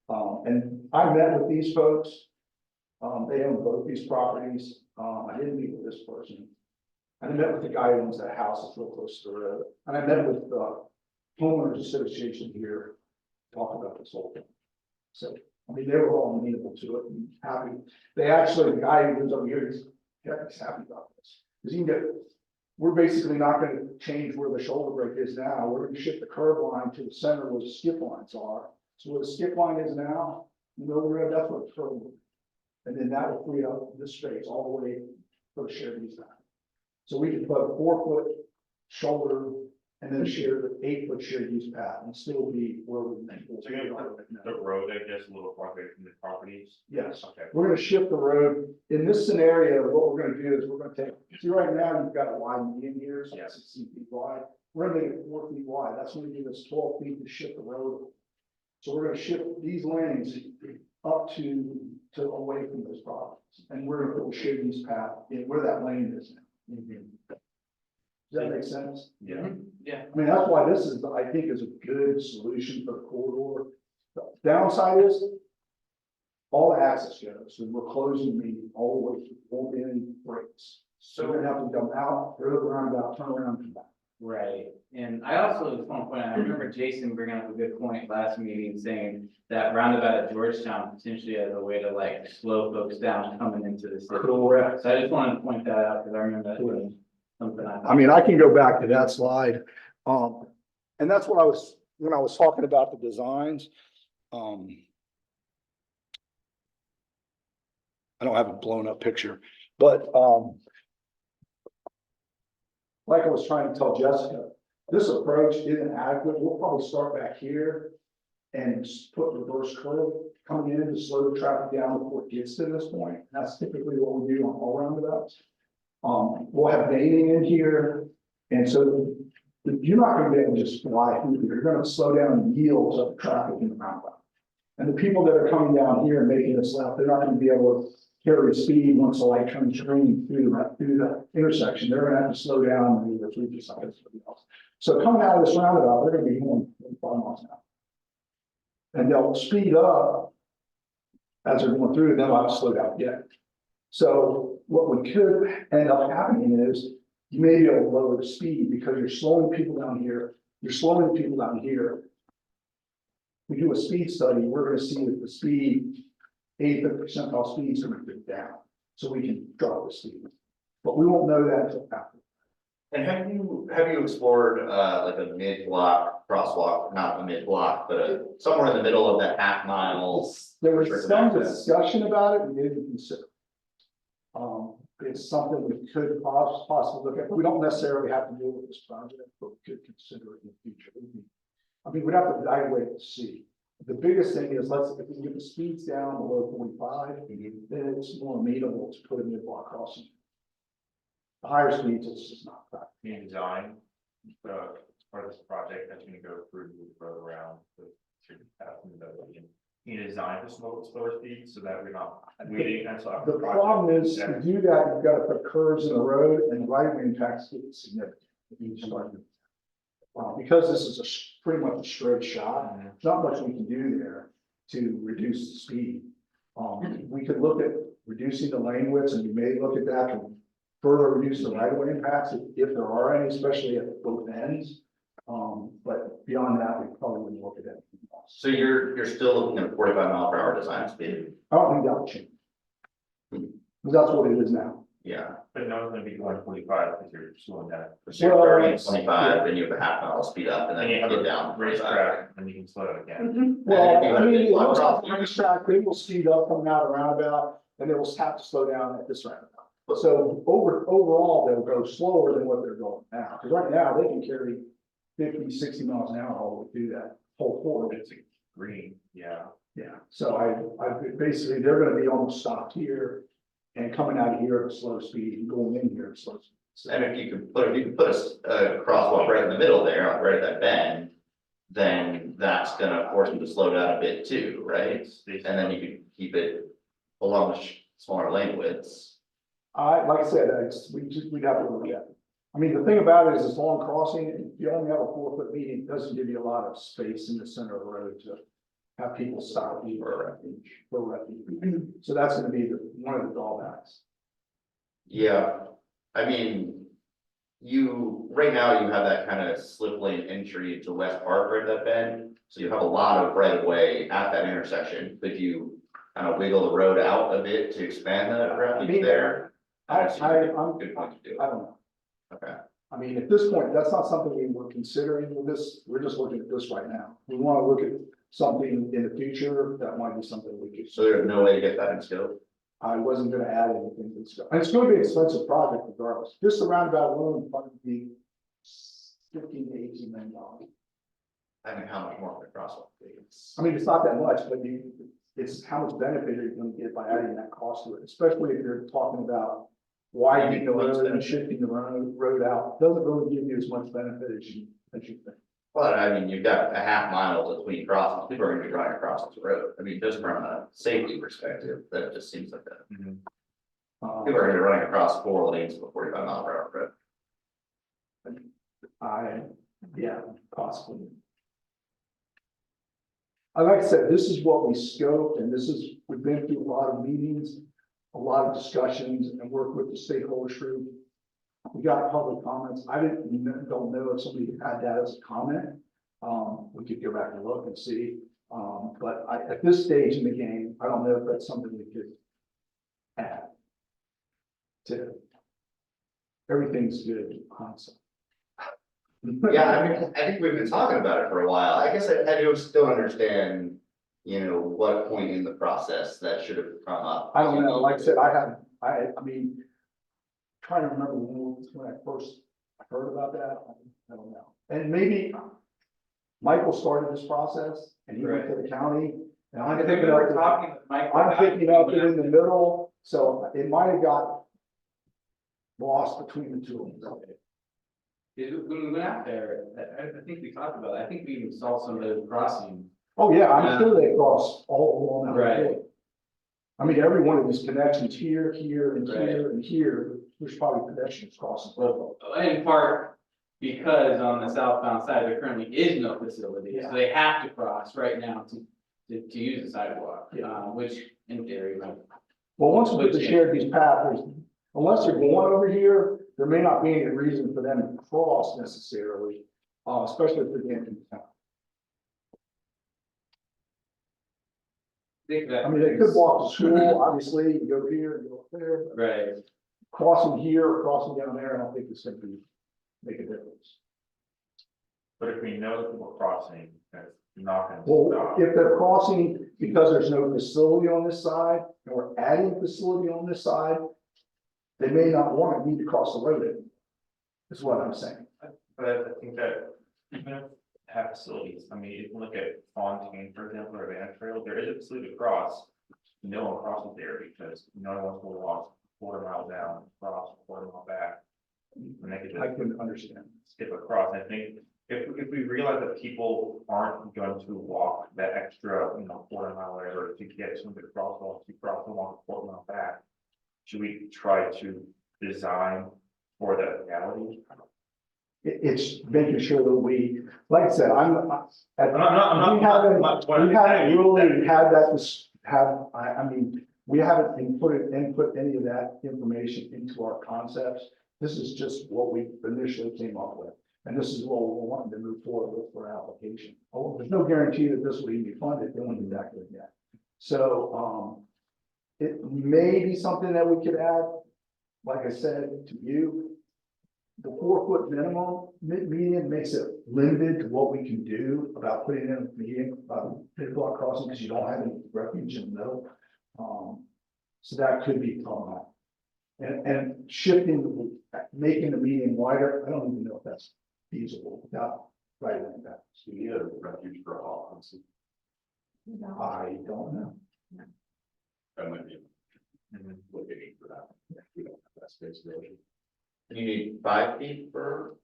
And I met with these folks. They own both these properties. I didn't meet with this person. And I met with the guy who owns that house that's real close to the road. And I met with the homeowners association here, to talk about this whole thing. So, I mean, they were all amenable to it and happy. They actually, the guy who lives over here, he's happy about this. Because you can get, we're basically not gonna change where the shoulder break is now. We're gonna shift the curb line to the center where the skip lines are. So where the skip line is now, middle of the road, that's what the curb will be. And then that will free up this space all the way for the shared use. So we can put a 4-foot shoulder and then share the 8-foot shared use path and still be where we think. So you're gonna put the road, I guess, a little farther from the properties? Yes, Okay. we're gonna shift the road. In this scenario, what we're gonna do is we're gonna take, see right now, you've got a wide median here, so it's 16 feet wide. We're gonna make it 4 feet wide. That's gonna give us 12 feet to shift the road. So we're gonna shift these lanes up to away from those properties. And we're gonna put a shared use path in where that lane is now. Does that make sense? Yeah. Yeah. I mean, that's why this is, I think, is a good solution for the corridor. The downside is all the access goes, so we're closing the all the way through, won't be any breaks. So we're gonna have to come out, go around, about, turn around, come back. Right, and I also just want to point out, I remember Jason bringing up a good point last meeting, saying that roundabout at Georgetown potentially as a way to like slow folks down coming into the city. Correct. So I just wanted to point that out, because I remember that was something I mean, I can go back to that slide. And that's what I was, when I was talking about the designs. I don't have a blown up picture, but, like I was trying to tell Jessica, this approach isn't adequate. We'll probably start back here and put reverse curve coming in to slow the traffic down before it gets to this point. That's typically what we do on all roundabouts. We'll have veining in here, and so you're not gonna be able to just fly through here. You're gonna slow down the yields of the traffic in the roundabout. And the people that are coming down here and making this left, they're not gonna be able to carry speed once the light turns green through the intersection. They're gonna have to slow down and either 3 seconds or something else. So coming out of this roundabout, they're gonna be going 5 miles an hour. And they'll speed up as they're going through, and they'll have to slow down again. So what we could end up happening is you may be able to lower the speed because you're slowing people down here, you're slowing people down here. We do a speed study, we're gonna see that the speed, 85th percentile speed is gonna go down, so we can drop the speed. But we won't know that until after. And have you explored, like a mid-block crosswalk, not a mid-block, but somewhere in the middle of that half mile? There was some discussion about it, we didn't consider. It's something we could possibly look at. We don't necessarily have to do with this project, but we could consider it in the future. I mean, we'd have to evaluate to see. The biggest thing is, if we can get the speeds down below 45, then it's more amenable to put a mid-block crossing. The higher speeds, it's just not practical. Being designed, part of this project that's gonna go through the road around the you design for slower speeds so that we're not waiting until. The problem is, to do that, you've got to put curves in the road, and the right-of-way impacts get significant. Because this is pretty much a straight shot, not much we can do there to reduce the speed. We could look at reducing the lane widths, and we may look at that to further reduce the right-of-way impacts if there are any, especially at both ends. But beyond that, we probably wouldn't look at anything else. So you're still looking at 45-mile-per-hour design speed? I don't think that'll change. Because that's what it is now. Yeah. But no, it's gonna be 145 because you're slowing down. So you're Well, starting at 25, then you have a half-mile speed up, and then And you you have get a down. to 25. racetrack, and you can slow it again. Well, I mean, it Block looks like crossing. the racetrack, they will speed up coming out of roundabout, and they will have to slow down at this roundabout. So overall, they'll go slower than what they're going now, because right now, they can carry 50, 60 miles an hour all the way through that whole corridor. It's a green, yeah. Yeah, so I basically, they're gonna be almost stopped here and coming out of here at a slow speed and going in here at a slow speed. So- And if you could put a crosswalk right in the middle there, right at that bend, then that's gonna force them to slow down a bit too, right? And then you could keep it along the smaller lane widths. Like I said, we'd have to look at it. I mean, the thing about it is it's long crossing, if you only have a 4-foot median, it doesn't give you a lot of space in the center of the road to have people stop for refuge. So that's gonna be one of the drawbacks. Yeah, I mean, right now you have that kind of slip lane entry into West Park right at that bend. So you have a lot of right of way at that intersection. Could you kind of wiggle the road out a bit to expand the refuge there? I That seems like a don't Good point to do. know. Okay, I mean, at this point, that's not something we were considering with this, we're just looking at this right now. We wanna look at something in the future, that might be something we could. so there's no way to get that in scope? I wasn't gonna add anything to this, and it's gonna be an expensive project regardless, just the roundabout alone, would probably be $15 to $18 million. I mean, how much more could the crosswalk be? I mean, it's not that much, but it's how much benefit are you gonna get by adding that cost to it, especially if you're talking about widening the road and shifting the road out, doesn't really give you as much benefit as you think. But I mean, you've got a half mile between crossings, people are gonna be driving across this road, I mean, just from a safety perspective, that just seems like that. People are gonna be running across 4 lanes of a 45-mile-per-hour road. Yeah, possibly. Like I said, this is what we scoped, and we've been through a lot of meetings, a lot of discussions, and worked with the stakeholders group. We got public comments. Don't know if somebody had that as a comment. We could go back and look and see. But at this stage in the game, I don't know if that's something we could add to. Everything's good in concept. Yeah, I mean, I think we've been talking about it for a while, I guess I do still understand, what point in the process that should have come up. I don't know, like I said, I mean, trying to remember when I first heard about that, I don't know. And maybe Michael started this process and he went to the county. And I'm picking up, I'm picking up it in the middle, so it might have got lost between the two of them. When we went out there, I think we talked about it, I think we even saw some of those crossings. Oh, yeah, I'm sure they cross all along that Right. road. I mean, every one of these connections here, here, and here, and here, there's probably pedestrians crossing. Well, in part because on the southbound side, there currently is no facility, Yeah. so they have to cross right now to use the sidewalk, Yeah. which in theory, right. Well, once we put the shared use path, unless they're going over here, there may not be any reason for them to cross necessarily, especially if they're getting into town. I mean, they could walk to school, obviously, you go here, and go up there. Right. Crossing here or crossing down there, I don't think it's gonna make a difference. But if we know that we're crossing, that's not gonna Well, stop. if they're crossing because there's no facility on this side, and we're adding a facility on this side, they may not need to cross the road. Is what I'm saying. But I think that even if they have facilities, I mean, if you look at Fontaine, for example, or Van Trail, there is a facility to cross. No one crosses there because no one wants to walk 4 miles down, cross 4 miles back. And they could I just can understand. skip across. I think if we realize that people aren't going to walk that extra, 4 mile whatever to get some of the crosswalks, to cross and walk 4 miles back. Should we try to design for that reality? It's making sure that we, like I said, I'm not- we haven't what I'm saying is really that- had that, I mean, we haven't input any of that information into our concepts. This is just what we initially came up with, and this is what we're wanting to move forward with for our application. Oh, there's no guarantee that this will even be funded, they won't be that good yet. So, it may be something that we could add, like I said to you. The 4-foot minimum, median makes it limited to what we can do about putting in a median, pit-block crossing, because you don't have any refuge in the middle. So that could be problematic. And shifting, making the median wider, I don't even know if that's feasible without writing like that. So you need a refuge for all, I don't know. that might be looking for that. We don't have that space really. You need 5 feet or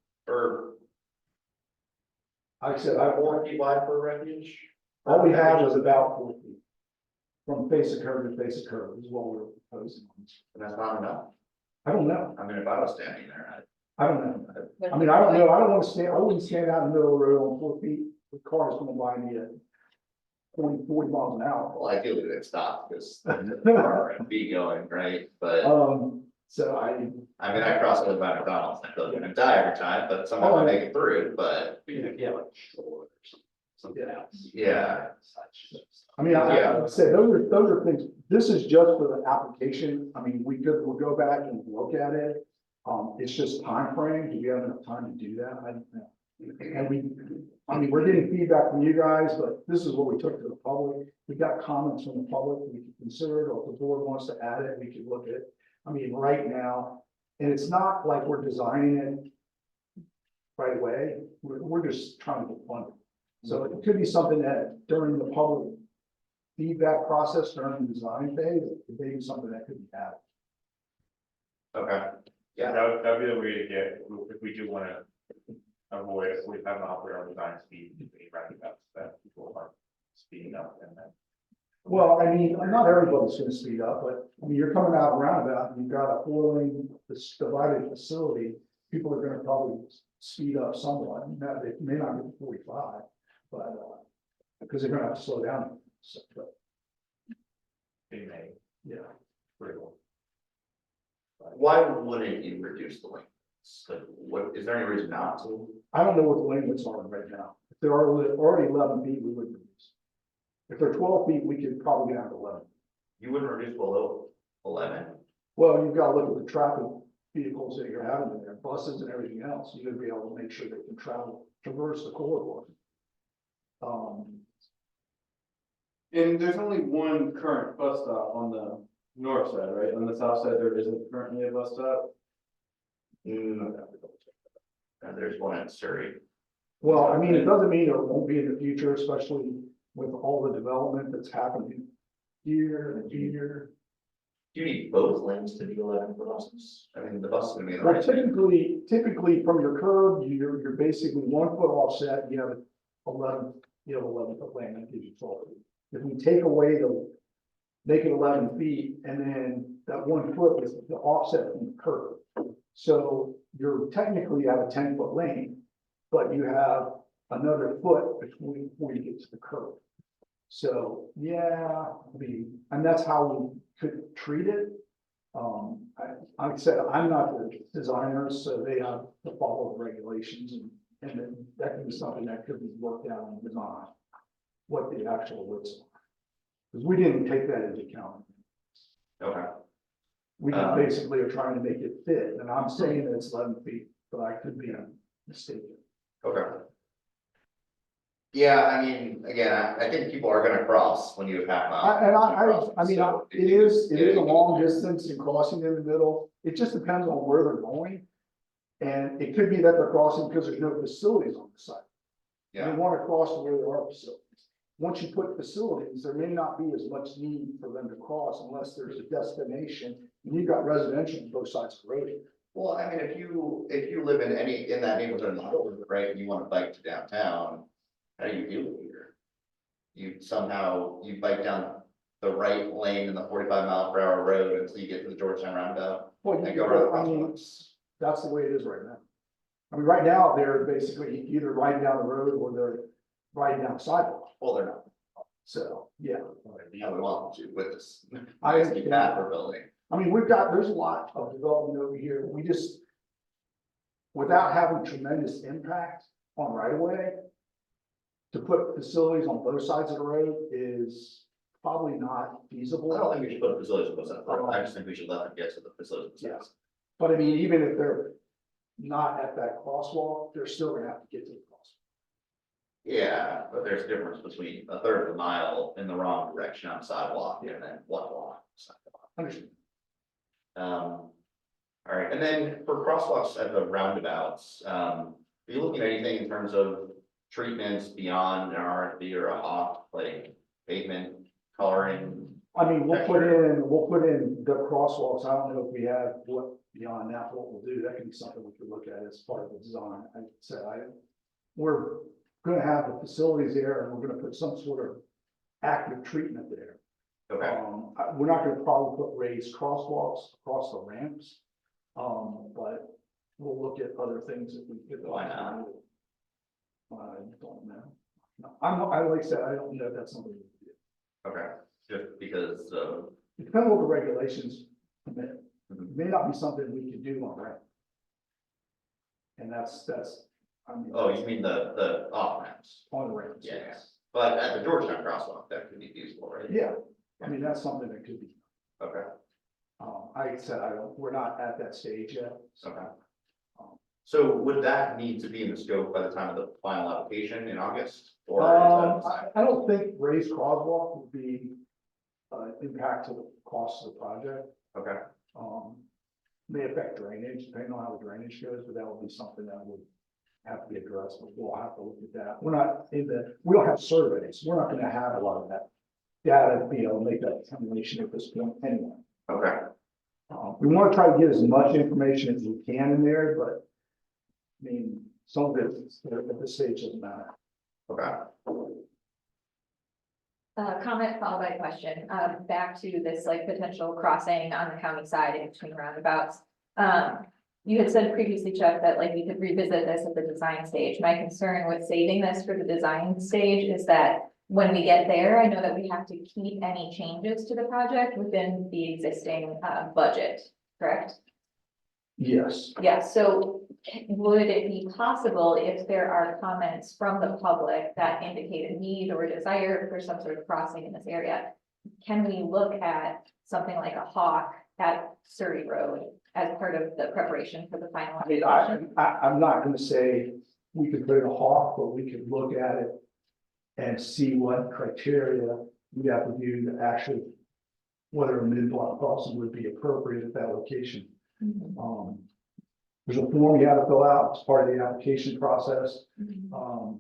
Like I said, 4 feet wide for refuge? all we have is about 4 feet. From face of curb to face of curb is what we're proposing. And that's not enough, I don't know. I mean, if I was standing there, I don't know. I mean, I don't know. I don't want to stand, I wouldn't stand out in the middle of the road on 4 feet with cars going by me at 40 miles an hour. Well, ideally they'd stop because R and B going, right? But, So I mean, I cross over by McDonald's, and I feel like I'm gonna die every time, but somehow I make it through, but, Yeah, like shore or something else. yeah. I mean, I Yeah. would say those are things, this is just for the application. I mean, we'll go back and look at it. It's just time frame. Do we have enough time to do that? I don't know. And I mean, we're getting feedback from you guys, but this is what we took to the public. We got comments from the public. We can consider it, or if the board wants to add it, we can look at it. I mean, right now, and it's not like we're designing it right away. We're just trying to get funded. So it could be something that during the public feedback process, during the design phase, it may be something that could be added. Okay, yeah, That'd be the way to get, if we do wanna avoid, if we have an operator design speed, between roundabouts that people are speeding up and then. Well, I mean, not everybody's gonna speed up, but I mean, you're coming out of roundabout, and you've got a 4-lane divided facility. People are gonna probably speed up somewhat. Now, they may not get to 45, but because they're gonna have to slow down. So, but, They may, yeah. pretty well. why wouldn't you reduce the length? Like, what, is there any reason not to? I don't know what the lane limits are right now. If there are already 11 feet, we would reduce. If they're 12 feet, we could probably get down to 11. You wouldn't reduce below 11? Well, you've got to look at the traffic vehicles that you're having in there, buses and everything else. You gotta be able to make sure they can traverse the corridor. And there's only one current bus stop on the north side, right? On the south side, there isn't currently a bus stop. And there's one in Surrey. Well, I mean, it doesn't mean there won't be in the future, especially with all the development that's happening here and here. Do you need both lanes to be 11 for buses? I mean, the bus is gonna be in the Well, right. typically from your curb, you're basically 1 foot offset, you have 11, 11-foot lane, that gives you 12 feet. If we take away make it 11 feet, and then that 1 foot is the offset from the curb. So you're technically at a 10-foot lane, but you have another foot between before you get to the curb. So, yeah, I mean, and that's how we could treat it. Like I said, I'm not the designer, so they have to follow the regulations, and then that can be something that could be worked out in design, what the actual widths are. Because we didn't take that into account. Okay, We just basically are trying to make it fit, and I'm saying that it's 11 feet, but I could be mistaken. okay. Yeah, I mean, again, I think people are gonna cross when you have half mile. I mean, So it is a long distance and crossing in the middle. It just depends on where they're going. And it could be that they're crossing because there's no facilities on the site. They Yeah, want to cross to where there are facilities. Once you put facilities, there may not be as much need for them to cross unless there's a destination. And you've got residential on both sides of the road. well, I mean, if you live in that neighborhood, right, and you wanna bike to downtown, how do you deal with here? You bike down the right lane in the 45-mile-per-hour road until you get to the Georgetown roundabout. Well, And go around the I mean, crosswalks. that's the way it is right now. I mean, right now, they're basically either riding down the road or they're riding down the sidewalk. Well, they're not. So, yeah. Yeah, we want them to with this. I nice new path we're building. I mean, there's a lot of development over here. We just, without having tremendous impact on right of way, to put facilities on both sides of the road is probably not feasible. I don't think we should put facilities on both sides. I just think we should let them get to the facilities. Yeah. But I mean, even if they're not at that crosswalk, they're still gonna have to get to the crosswalk. Yeah, but there's a difference between a third of a mile in the wrong direction on sidewalk and then 1 block. Sidewalk. Understand? All right, and then for crosswalks at the roundabouts, are you looking at anything in terms of treatments beyond an RFB or a HOP, like pavement coloring? I mean, we'll put in the crosswalks. I don't know if we have what beyond that, what we'll do. That could be something we could look at as part of the design. I said, we're gonna have the facilities there and we're gonna put some sort of active treatment there. Okay, We're not gonna probably put raised crosswalks across the ramps. But we'll look at other things that we could. Why not? I don't know. like I said, I don't know if that's something we can do. Okay, just because, It depends on what the regulations permit. Mhm. It may not be something we can do on rent. And that's, I mean. oh, you mean the off ramps? On rent. Yes, but at the Georgetown crosswalk, that could be feasible, right? Yeah, I mean, that's something that could be. Okay, I said, we're not at that stage yet. okay. So would that need to be in the scope by the time of the final application in August? Or is that? I don't think raised crosswalk would be, impact to the cost of the project. Okay, May affect drainage, depending on how the drainage goes, but that would be something that would have to be addressed, but we'll have to look at that. We're not we don't have surveys, we're not gonna have a lot of that data to be able to make that determination at this point anyway. okay, We want to try to get as much information as we can in there, but I mean, some of it at this stage doesn't matter. okay. Comment followed by question, back to this like potential crossing on the county side in between roundabouts. You had said previously, Chuck, that like we could revisit this at the design stage. My concern with saving this for the design stage is that when we get there, I know that we have to keep any changes to the project within the existing, budget, correct? Yes. Yes, so would it be possible if there are comments from the public that indicate a need or a desire for some sort of crossing in this area? Can we look at something like a hawk at Surrey Road as part of the preparation for the final? I mean, application? I'm not gonna say we could put in a hawk, but we could look at it and see what criteria we have to do to actually, whether a mid-block crossing would be appropriate at that location. Mhm. There's a form you have to fill out as part of the application process. Mhm.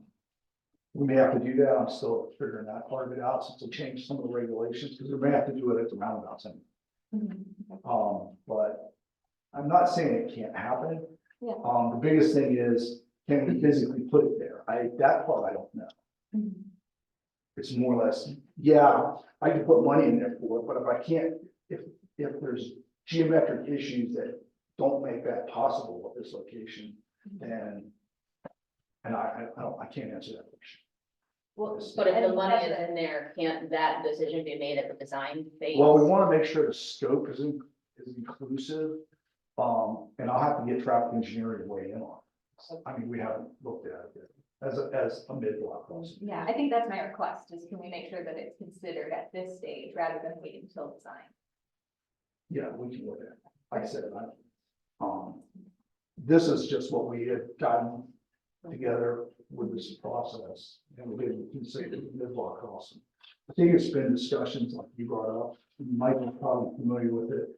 We may have to do that. I'm still figuring that part of it out since we changed some of the regulations, because we may have to do it at the roundabouts. But I'm not saying it can't happen. Yeah. The biggest thing is, can we physically put it there? That part I don't know. Mhm. It's more or less, yeah, I can put money in there for it, but if I can't, if there's geometric issues that don't make that possible at this location, then I can't answer that question. Well, But if the and money that's is in there, can't that decision be made at the design phase? Well, we want to make sure the scope is inclusive, and I'll have to get traffic engineering to weigh in on it. I mean, we haven't looked at it yet, as a mid-block crossing. Yeah, I think that's my request, is can we make sure that it's considered at this stage rather than waiting until design? Yeah, we can look at it. Like I said, this is just what we had gotten together with this process, and we didn't consider mid-block crossing. I think it's been discussions like you brought up, Mike is probably familiar with it.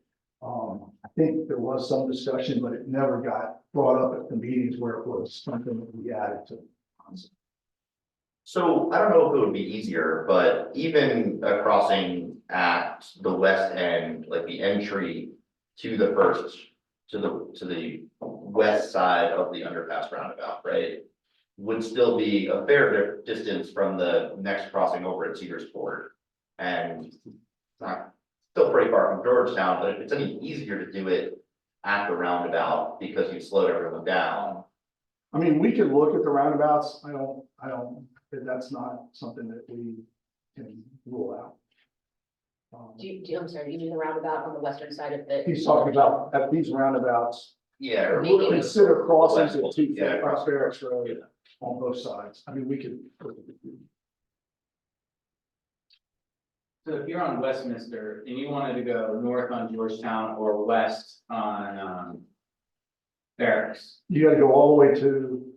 I think there was some discussion, but it never got brought up at the meetings where it was something that we added to. So I don't know if it would be easier, but even a crossing at the west end, like the entry to the west side of the underpass roundabout, right? Would still be a fair distance from the next crossing over at Cedars Ford. And it's not, still pretty far from Georgetown, but if it's any easier to do it at the roundabout because you slowed everyone down. I mean, we could look at the roundabouts. That's not something that we can rule out. I'm sorry, you mean the roundabout on the western side of the? He's talking about at these roundabouts, Yeah. or we'll maybe- consider crossings at two, Yeah, across Barracks Road on both sides. I mean, we could. So if you're on Westminster and you wanted to go north on Georgetown or west on, Barracks. You gotta go all the way to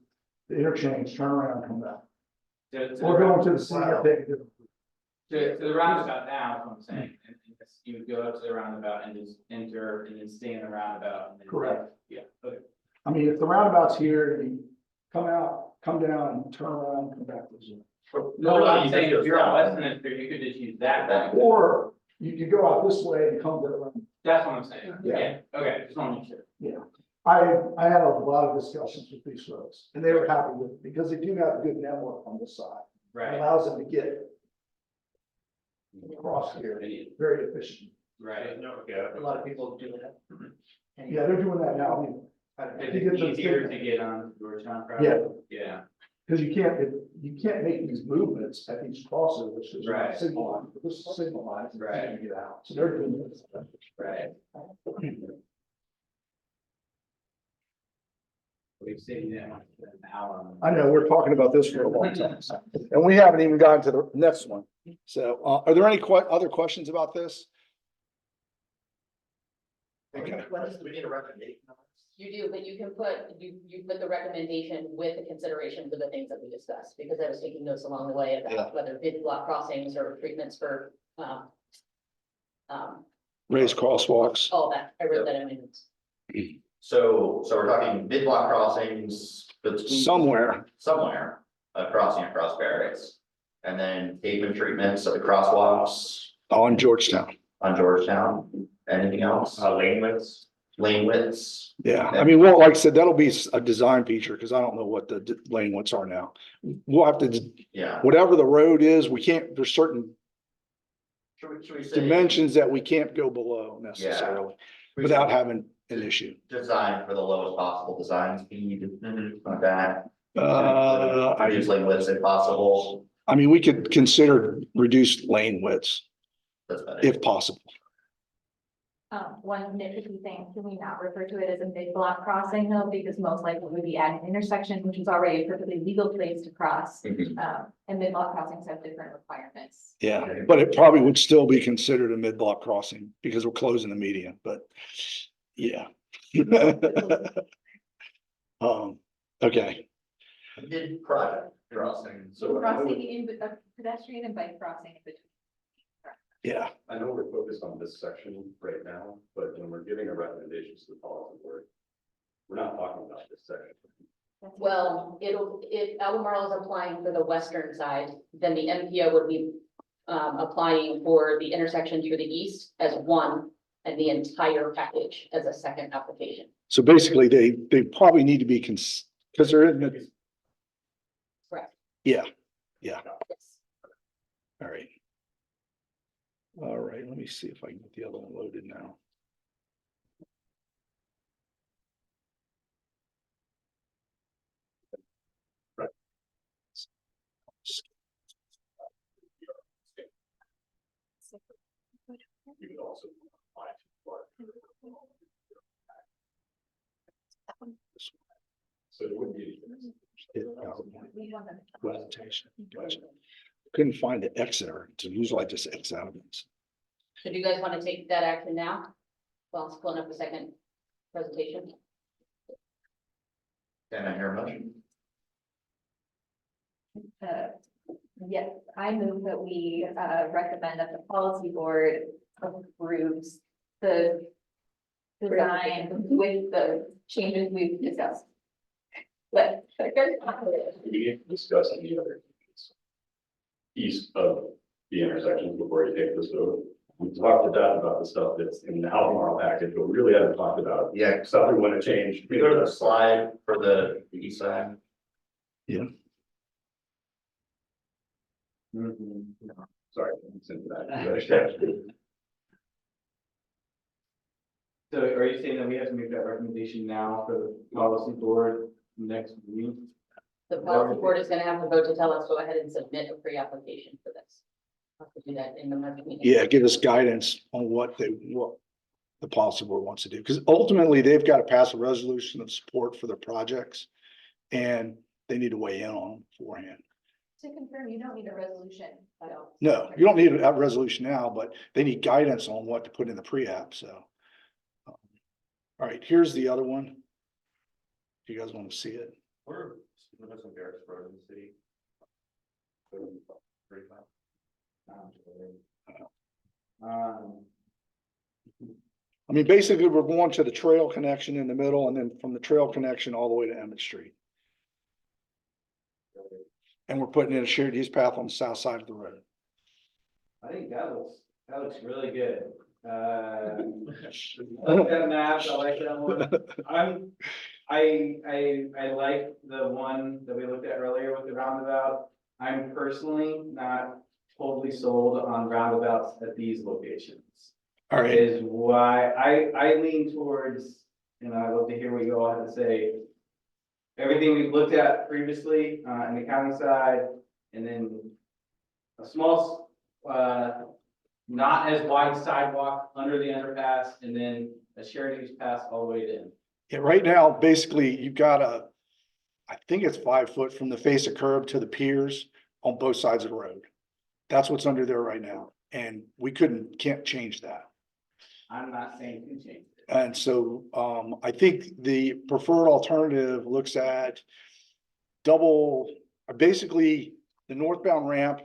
the interchange, turn around, come back. Or go into the city and take a different. To the roundabout now, is what I'm saying, and you would go up to the roundabout and just enter and then stay in the roundabout. And then- Correct. Yeah, okay. I mean, if the roundabout's here, you come out, come down, and turn around, come back to the zone. No, I'm saying if you're on Westminster, you could just use that route. Or you could go out this way and come to the round. That's what I'm saying, Yeah. yeah, okay, just want to make sure. Yeah, I had a lot of discussions with these folks, and they were happy with it, because they do have a good network on this side. It Right, allows them to get across here very efficient. right. A lot of people do that. Yeah, they're doing that now. I mean, Is it easier to get on Georgetown? probably? Yeah. Yeah, Cause you can't make these movements at each crossing, which is Right. signal line, but this is signal line. it's Right. easy to get out. So they're doing this. Right. We've seen that an hour. I know, we're talking about this for a long time, and we haven't even gotten to the next one. So, are there any other questions about this? Okay. Do we need a recommendation? on this? You do, but you can put, you put the recommendation with the considerations of the things that we discussed, because I was taking notes along the way Yeah. about whether bid block crossings or treatments for, Raised crosswalks. all that. I wrote that in my notes. So we're talking mid-block crossings between. Somewhere. Somewhere, a crossing across barracks. And then pavement treatments of the crosswalks On Georgetown. on Georgetown. Anything else? Lane widths. Lane widths. Yeah, I mean, well, like I said, that'll be a design feature, because I don't know what the lane widths are now. We'll have to, Yeah. whatever the road is, we can't, there's certain Should we say? dimensions that we can't go below necessarily, without having an issue. Design for the lowest possible design speed, like that. I Reduce lane widths if possible. mean, we could consider reduced lane widths That's better. if possible. One nitpicky thing, can we not refer to it as a mid-block crossing though, because most likely we'd be at an intersection, which is already a perfectly legal place to cross. Mhm. And mid-block crossings have different requirements. Yeah, but it probably would still be considered a mid-block crossing because we're closing the median, but yeah. Okay, Mid-project crossing. So crossing in, a pedestrian and bike crossing in between. yeah, I know we're focused on this section right now, but when we're giving our recommendations to the policy board, we're not talking about this section. Well, if Albemarle is applying for the western side, then the MPO would be applying for the intersection to the east as one, and the entire package as a second application. so basically they probably need to be because they're in the. Correct. Yeah, Yes. all right. All right, let me see if I can get the other one loaded now. You could also apply to so it wouldn't be. Presentation, gotcha. Couldn't find the exit, so usually I just X out of it. So do you guys want to take that action now? While it's pulling up the second presentation? Can I hear a motion? Yes, I move that we recommend that the policy board approves the design with the changes we've discussed. But We need to discuss any other piece of the intersection before you take this vote. We talked to Deb about the stuff that's in the Albemarle package, but we really haven't talked about Yeah, stuff we want to change. we go to the slide for the east side. Sorry, it's into that. So are you saying that we have to make that recommendation now for the policy board next week? The policy board is gonna have to vote to tell us, go ahead and submit a pre-application for this. I'll have to do that in the March meeting. Yeah, give us guidance on what the policy board wants to do, because ultimately they've got to pass a resolution of support for their projects. And they need to weigh in on them beforehand. to confirm, you don't need a resolution. No, you don't need a resolution now, but they need guidance on what to put in the pre-app, so. All right, here's the other one. If you guys want to see it. We're looking at Barrett's Road in the city. I mean, basically, we're going to the trail connection in the middle and then from the trail connection all the way to Emmett Street. And we're putting in a shared use path on the south side of the road. I think that looks really good. I like that map, I like that one. I like the one that we looked at earlier with the roundabout. I'm personally not totally sold on roundabouts at these locations. All right, Is why I lean towards, and I love to hear what you all have to say. everything we've looked at previously, in the county side, and then a small, not as wide sidewalk under the underpass, and then a shared use pass all the way to end. Yeah, right now, basically, you've got I think it's 5 foot from the face of curb to the piers on both sides of the road. That's what's under there right now, and we can't change that. I'm not saying you can change it. And so, I think the preferred alternative looks at basically, the northbound ramp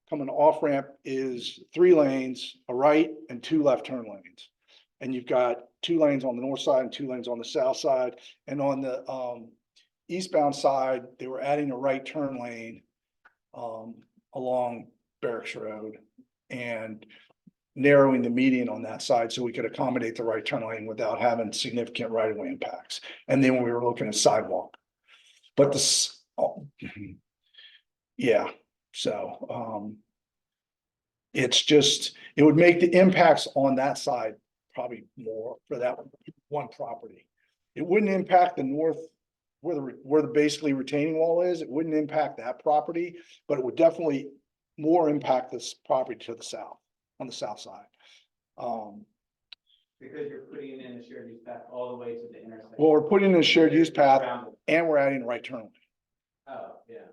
coming off ramp is 3 lanes, a right and 2 left turn lanes. And you've got 2 lanes on the north side and 2 lanes on the south side. And on the, eastbound side, they were adding a right turn lane, along Barracks Road and narrowing the median on that side so we could accommodate the right turn lane without having significant right of way impacts. And then we were looking at sidewalk. But yeah, so, it's just, it would make the impacts on that side probably more for that one property. It wouldn't impact the north, where the basically retaining wall is. It wouldn't impact that property, but it would definitely more impact this property to the south, on the south side. Because you're putting in a shared use path all the way to the intersection. Well, we're putting in a shared use path Around it. and we're adding a right turn lane. Oh, yeah.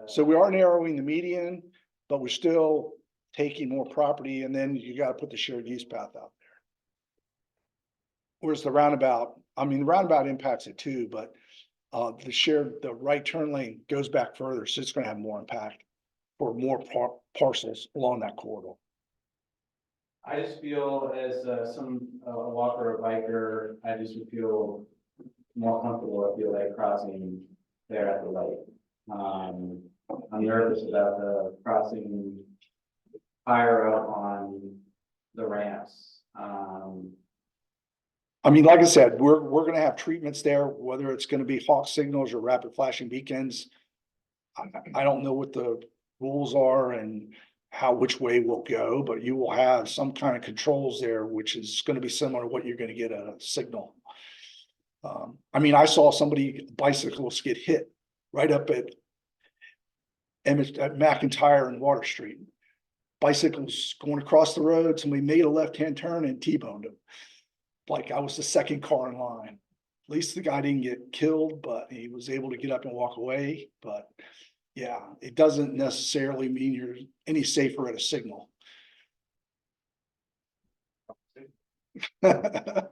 So we are narrowing the median, but we're still taking more property, and then you gotta put the shared use path out there. Whereas the roundabout, I mean, the roundabout impacts it too, but the right turn lane goes back further, so it's gonna have more impact for more parcels along that corridor. I just feel as some walker or biker, I just would feel more comfortable. I feel like crossing there at the light. I'm nervous about the crossing higher up on the ramps. I mean, like I said, we're gonna have treatments there, whether it's gonna be hawk signals or rapid flashing beacons. I don't know what the rules are and which way we'll go, but you will have some kind of controls there, which is gonna be similar to what you're gonna get at a signal. I mean, I saw bicycles get hit right up at McIntyre and Water Street. Bicycles going across the road, somebody made a left-hand turn and T-boned him. Like I was the second car in line. At least the guy didn't get killed, but he was able to get up and walk away. But yeah, it doesn't necessarily mean you're any safer at a signal. Anybody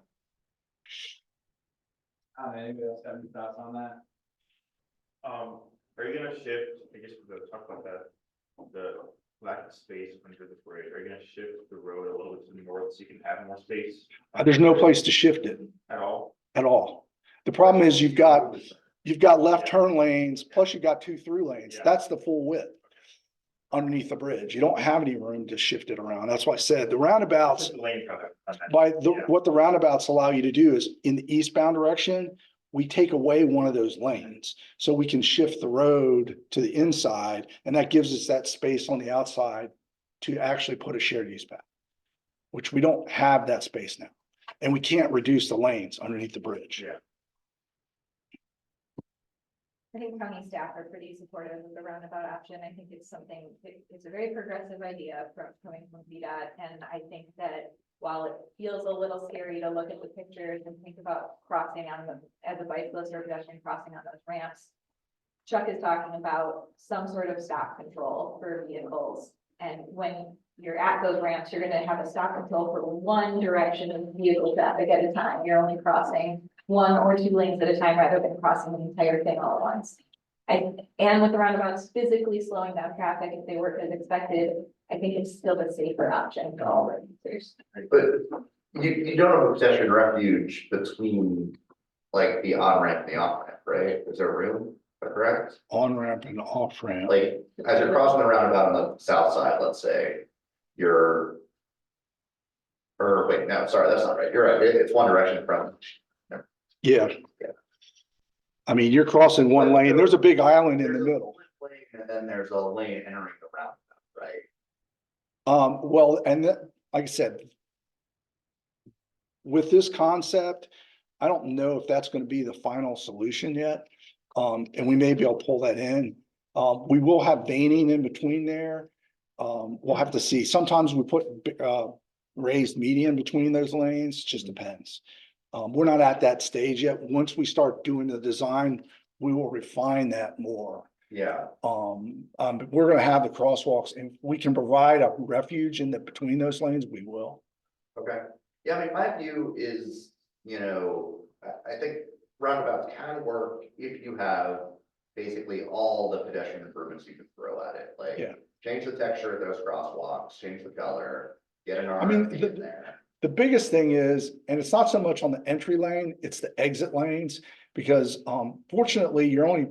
else have any thoughts on that? Are you gonna shift, I guess we're gonna talk about that, the lack of space under the bridge, are you gonna shift the road a little bit to the north so you can have more space? There's no place to shift it At all? at all. The problem is you've got left turn lanes, plus you've got 2 through lanes. Yeah. That's the full width underneath the bridge. You don't have any room to shift it around. That's why I said the roundabouts, Just the lane cover. what the roundabouts allow you to do is in the eastbound direction, we take away one of those lanes. So we can shift the road to the inside, and that gives us that space on the outside to actually put a shared use path, which we don't have that space now. And we can't reduce the lanes underneath the bridge. Yeah. I think county staff are pretty supportive of the roundabout option. I think it's a very progressive idea coming from VDOT. And I think that while it feels a little scary to look at the pictures and think about crossing as a bicyclist or pedestrian crossing on those ramps, Chuck is talking about some sort of stop control for vehicles. And when you're at those ramps, you're gonna have a stop control for one direction of vehicle traffic at a time. You're only crossing 1 or 2 lanes at a time rather than crossing the entire thing all at once. And with the roundabouts physically slowing down traffic, if they work as expected, I think it's still a safer option for all road users. But you don't have a pedestrian refuge between like the on-ramp and the off-ramp, right? Is there room? Is that correct? On ramp and off ramp. Like, as you're crossing the roundabout on the south side, let's say, or wait, no, sorry, that's not right. You're right. It's one direction from. Yeah. Yeah. I mean, you're crossing one lane. There's a big island in the middle. And then there's a lane entering the roundabout, right? Well, and like I said, with this concept, I don't know if that's going to be the final solution yet. And we may be able to pull that in. We will have veining in between there. We'll have to see. Sometimes we put, raised median between those lanes, just depends. We're not at that stage yet. Once we start doing the design, we will refine that more. Yeah, But we're gonna have the crosswalks, and we can provide a refuge in the, between those lanes, we will. okay. Yeah, I mean, my view is, I think roundabouts can work if you have basically all the pedestrian improvements you can throw at it, like. Yeah. Change the texture of those crosswalks, change the color, get an I mean, RFP in there. The biggest thing is, and it's not so much on the entry lane, it's the exit lanes, because fortunately, you're only,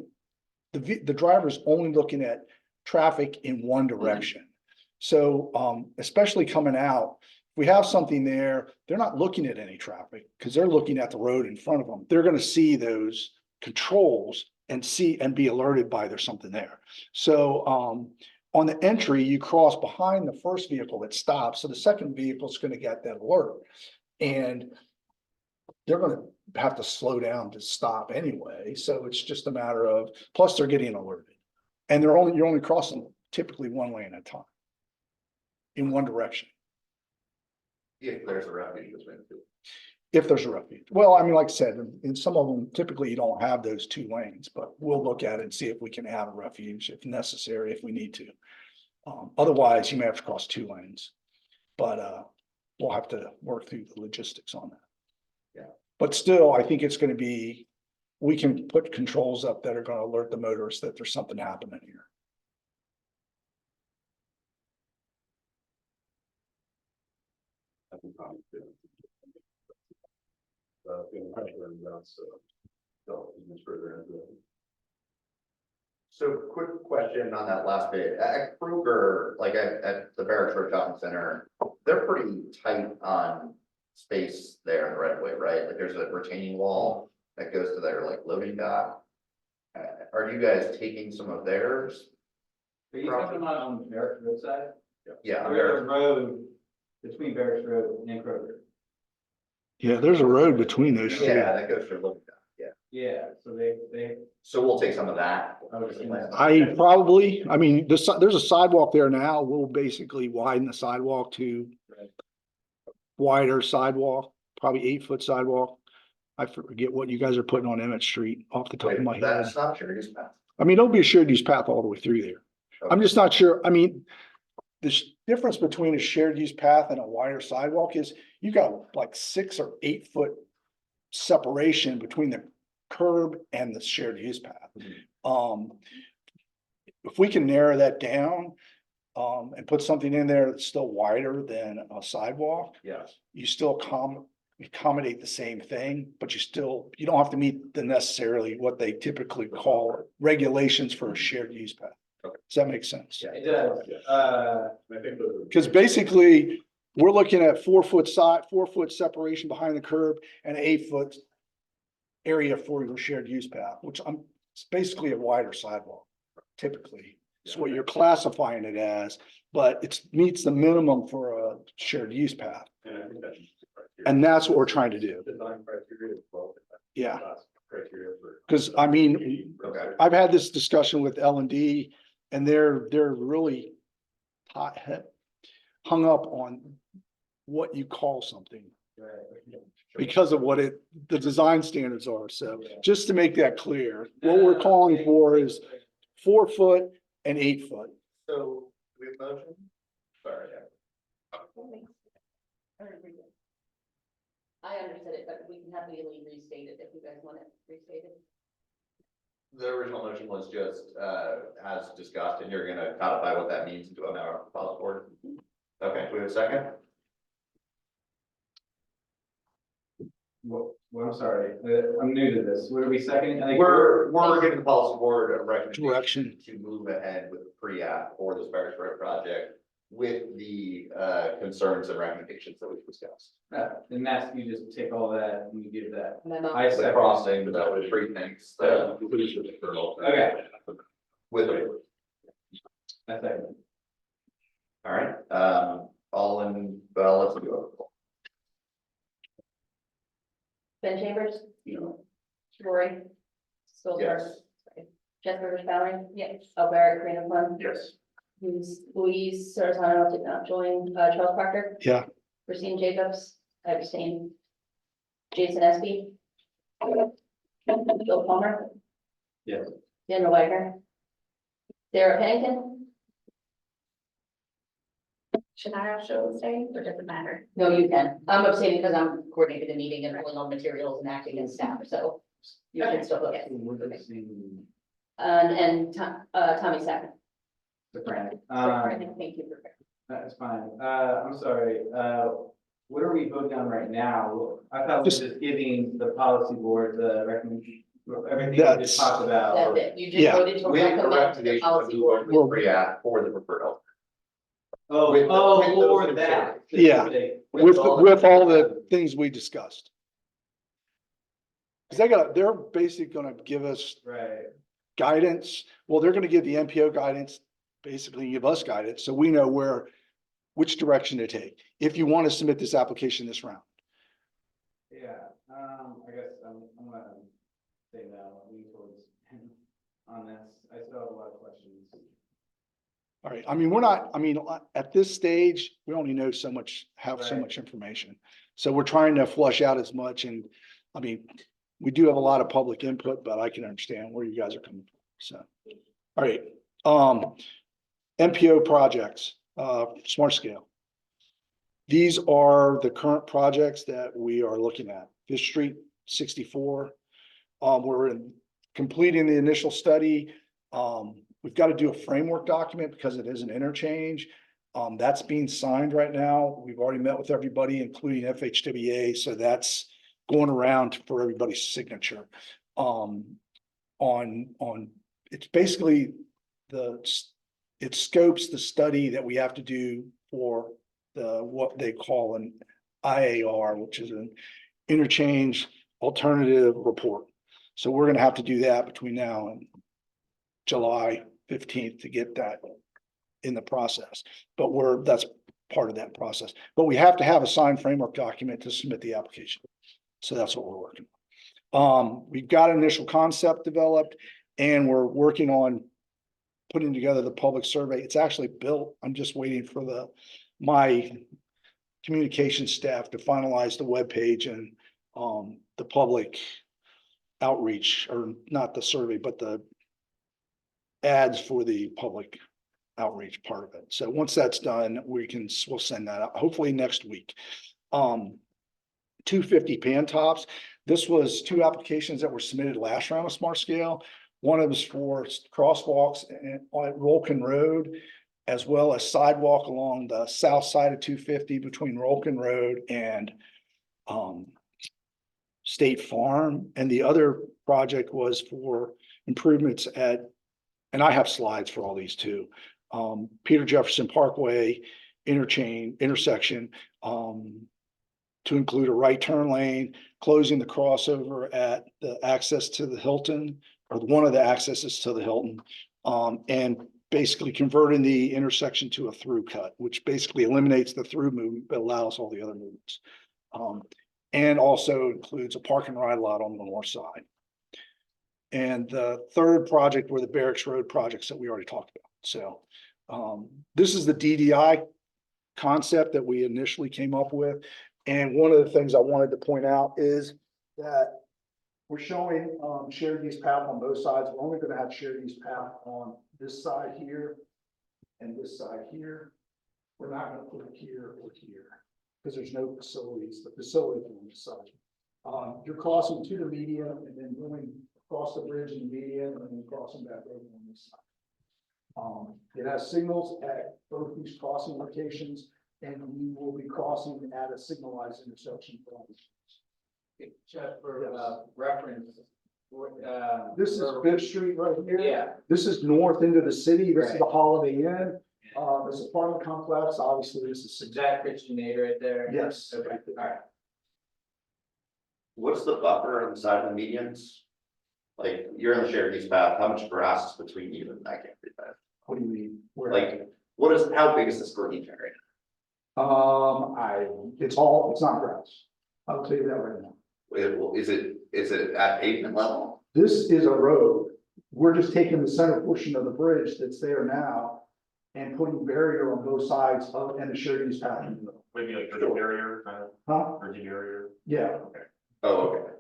the driver's only looking at traffic in one direction. So especially coming out, if we have something there, they're not looking at any traffic, because they're looking at the road in front of them. They're gonna see those controls and see and be alerted by there's something there. So on the entry, you cross behind the first vehicle that stops, so the second vehicle is gonna get that alert. And they're gonna have to slow down to stop anyway, so it's just a matter of, plus they're getting alerted. And you're only crossing typically one lane at a time. In one direction, If there's a refuge between the two. if there's a refuge. Well, I mean, like I said, in some of them, typically you don't have those two lanes, but we'll look at it and see if we can have a refuge if necessary, if we need to. Otherwise, you may have to cross two lanes, but we'll have to work through the logistics on that. Yeah. But still, I think it's gonna be, we can put controls up that are gonna alert the motorists that there's something happening here. I can comment too. Feeling pressure and that's, so, much further into it. So quick question on that last bit, at Kruger, like at the Barracks Road Shopping Center, they're pretty tight on space there in the right of way, right? Like there's a retaining wall that goes to their like loading dock. Are you guys taking some of theirs? Are you talking about on the Barracks Road side? Yeah, on There's a Barracks- road between Barracks Road and Kroger. Yeah, there's a road between those two. yeah, that goes to their loading dock, yeah. Yeah, so they. So we'll take some of that. I mean, there's a sidewalk there now. We'll basically widen the sidewalk to wider sidewalk, probably 8-foot sidewalk. I forget what you guys are putting on Emmett Street off the top of my Wait, head. that's not sure use path. I mean, it'll be a shared use path all the way through there. I'm just not sure. I mean, the difference between a shared use path and a wider sidewalk is you got like 6 or 8 foot separation between the curb and the shared use path. If we can narrow that down, and put something in there that's still wider than a sidewalk, Yes. you still accommodate the same thing, but you don't have to meet the necessarily what they typically call regulations for a shared use path. Okay. Does that make sense? It does, I think those are. Because basically, we're looking at 4-foot side, 4-foot separation behind the curb and 8-foot area for your shared use path, which it's basically a wider sidewalk, typically. It's what you're classifying it as, but it meets the minimum for a shared use path. And I think that's. And that's what we're trying to do. Design criteria as well. Yeah. Criteria for. Because I mean, Okay. I've had this discussion with L&D and they're really hung up on what you call something because of what the design standards are. So just to make that clear, what we're calling for is 4 foot and 8 foot. So, we have motion? Sorry, I understood it, but we can happily restate it if you guys want it restated. the original motion was just, as discussed, and you're gonna codify what that means into a member of the policy board. Okay, do we have a second? Well, I'm sorry, I'm new to this. What are we seconding? I think We're giving the policy board a recommendation Direction. to move ahead with the pre-app for the Sparrows Road project with the concerns and recommendations that we've discussed. And that's, you just take all that and you give that. Memo. I The second. crossing, the three things, Okay, with it. I second. All right, let's do it. Ben Chambers, You know, Rory. Still Yes. Jennifer Fowling, Yes. Albert Greenland, Yes. Louise Sarzano did not join, Charles Parker, Yeah, Christine Jacobs, abstained. Jason Espy. Bill Palmer. Yes. Daniel Wagner. Sarah Pennington. Should I also abstain, or does it matter? No, you can. I'm abstaining because I'm coordinating the meeting and pulling all materials and acting as staff, so you can still vote. We're just seeing Tommy second. the grant. Thank you for. That's fine. I'm sorry, what are we voting on right now? I thought we were just giving the policy board the recommendation, everything we That's- just talked about. That's it. You just Yeah. voted to We have a recommend to the recommendation of policy who board. will react for the preferred alternate. Oh, With- with those for concerns. that. Yeah. specific- with all the things we discussed. Cause they're basically gonna give us Right, guidance. Well, they're gonna give the MPO guidance, basically give us guidance, so we know which direction to take. If you want to submit this application this round. yeah, I guess I'm gonna say no, lean towards on this. I still have a lot of questions. All right, I mean, at this stage, we only know have so Right. much information. So we're trying to flush out as much and, I mean, we do have a lot of public input, but I can understand where you guys are coming from, so. All right, MPO projects, smart scale. These are the current projects that we are looking at. Fifth Street 64. We're completing the initial study. We've got to do a framework document because it is an interchange. That's being signed right now. We've already met with everybody, including FHWA, so that's going around for everybody's signature. It's basically it scopes the study that we have to do for what they call an IAR, which is an interchange alternative report. So we're gonna have to do that between now and July 15th to get that in the process. But that's part of that process. But we have to have a signed framework document to submit the application. So that's what we're working on. We've got an initial concept developed and we're working on putting together the public survey. It's actually built. I'm just waiting for my communication staff to finalize the webpage and the public outreach, or not the survey, but the ads for the public outreach part of it. So once that's done, we'll send that out, hopefully next week. 250 pan tops. This was 2 applications that were submitted last round of Smart Scale. One of them is for crosswalks on Rolkin Road, as well as sidewalk along the south side of 250 between Rolkin Road and State Farm. And the other project was for improvements and I have slides for all these too. Peter Jefferson Parkway intersection, to include a right turn lane, closing the crossover at the access to the Hilton, or one of the accesses to the Hilton, and basically converting the intersection to a through cut, which basically eliminates the through movement, but allows all the other movements. And also includes a park and ride lot on the north side. And the third project were the Barracks Road projects that we already talked about. So this is the DDI concept that we initially came up with. And one of the things I wanted to point out is that we're showing shared use path on both sides. We're only going to have shared use path on this side here and this side here. We're not going to put it here or here because there's no facilities. The facility on this side. You're crossing to the median and then going across the bridge in the median and then crossing that road on this side. It has signals at both these crossing locations, and we will be crossing at a signalized intersection for all these. Just for reference. This is Fifth Street right here. Yeah. This is north into the city. This is Right. the Holiday Inn. This apartment complex, obviously this is. Is that Christian Aid right there? Yes. Okay, all right. What's the buffer on the side of the medians? Like, you're in the shared use path, how much grass is between you and that can't be that? What do you mean? Where? Like, how big is this green area? It's not grass. I'll tell you that right now. Is it at pavement level? This is a road we're just taking the center portion of the bridge that's there now and putting barrier on both sides of, and the shared use path in the middle. Maybe like the barrier, kind of, Huh? or the barrier. Yeah, Oh, okay.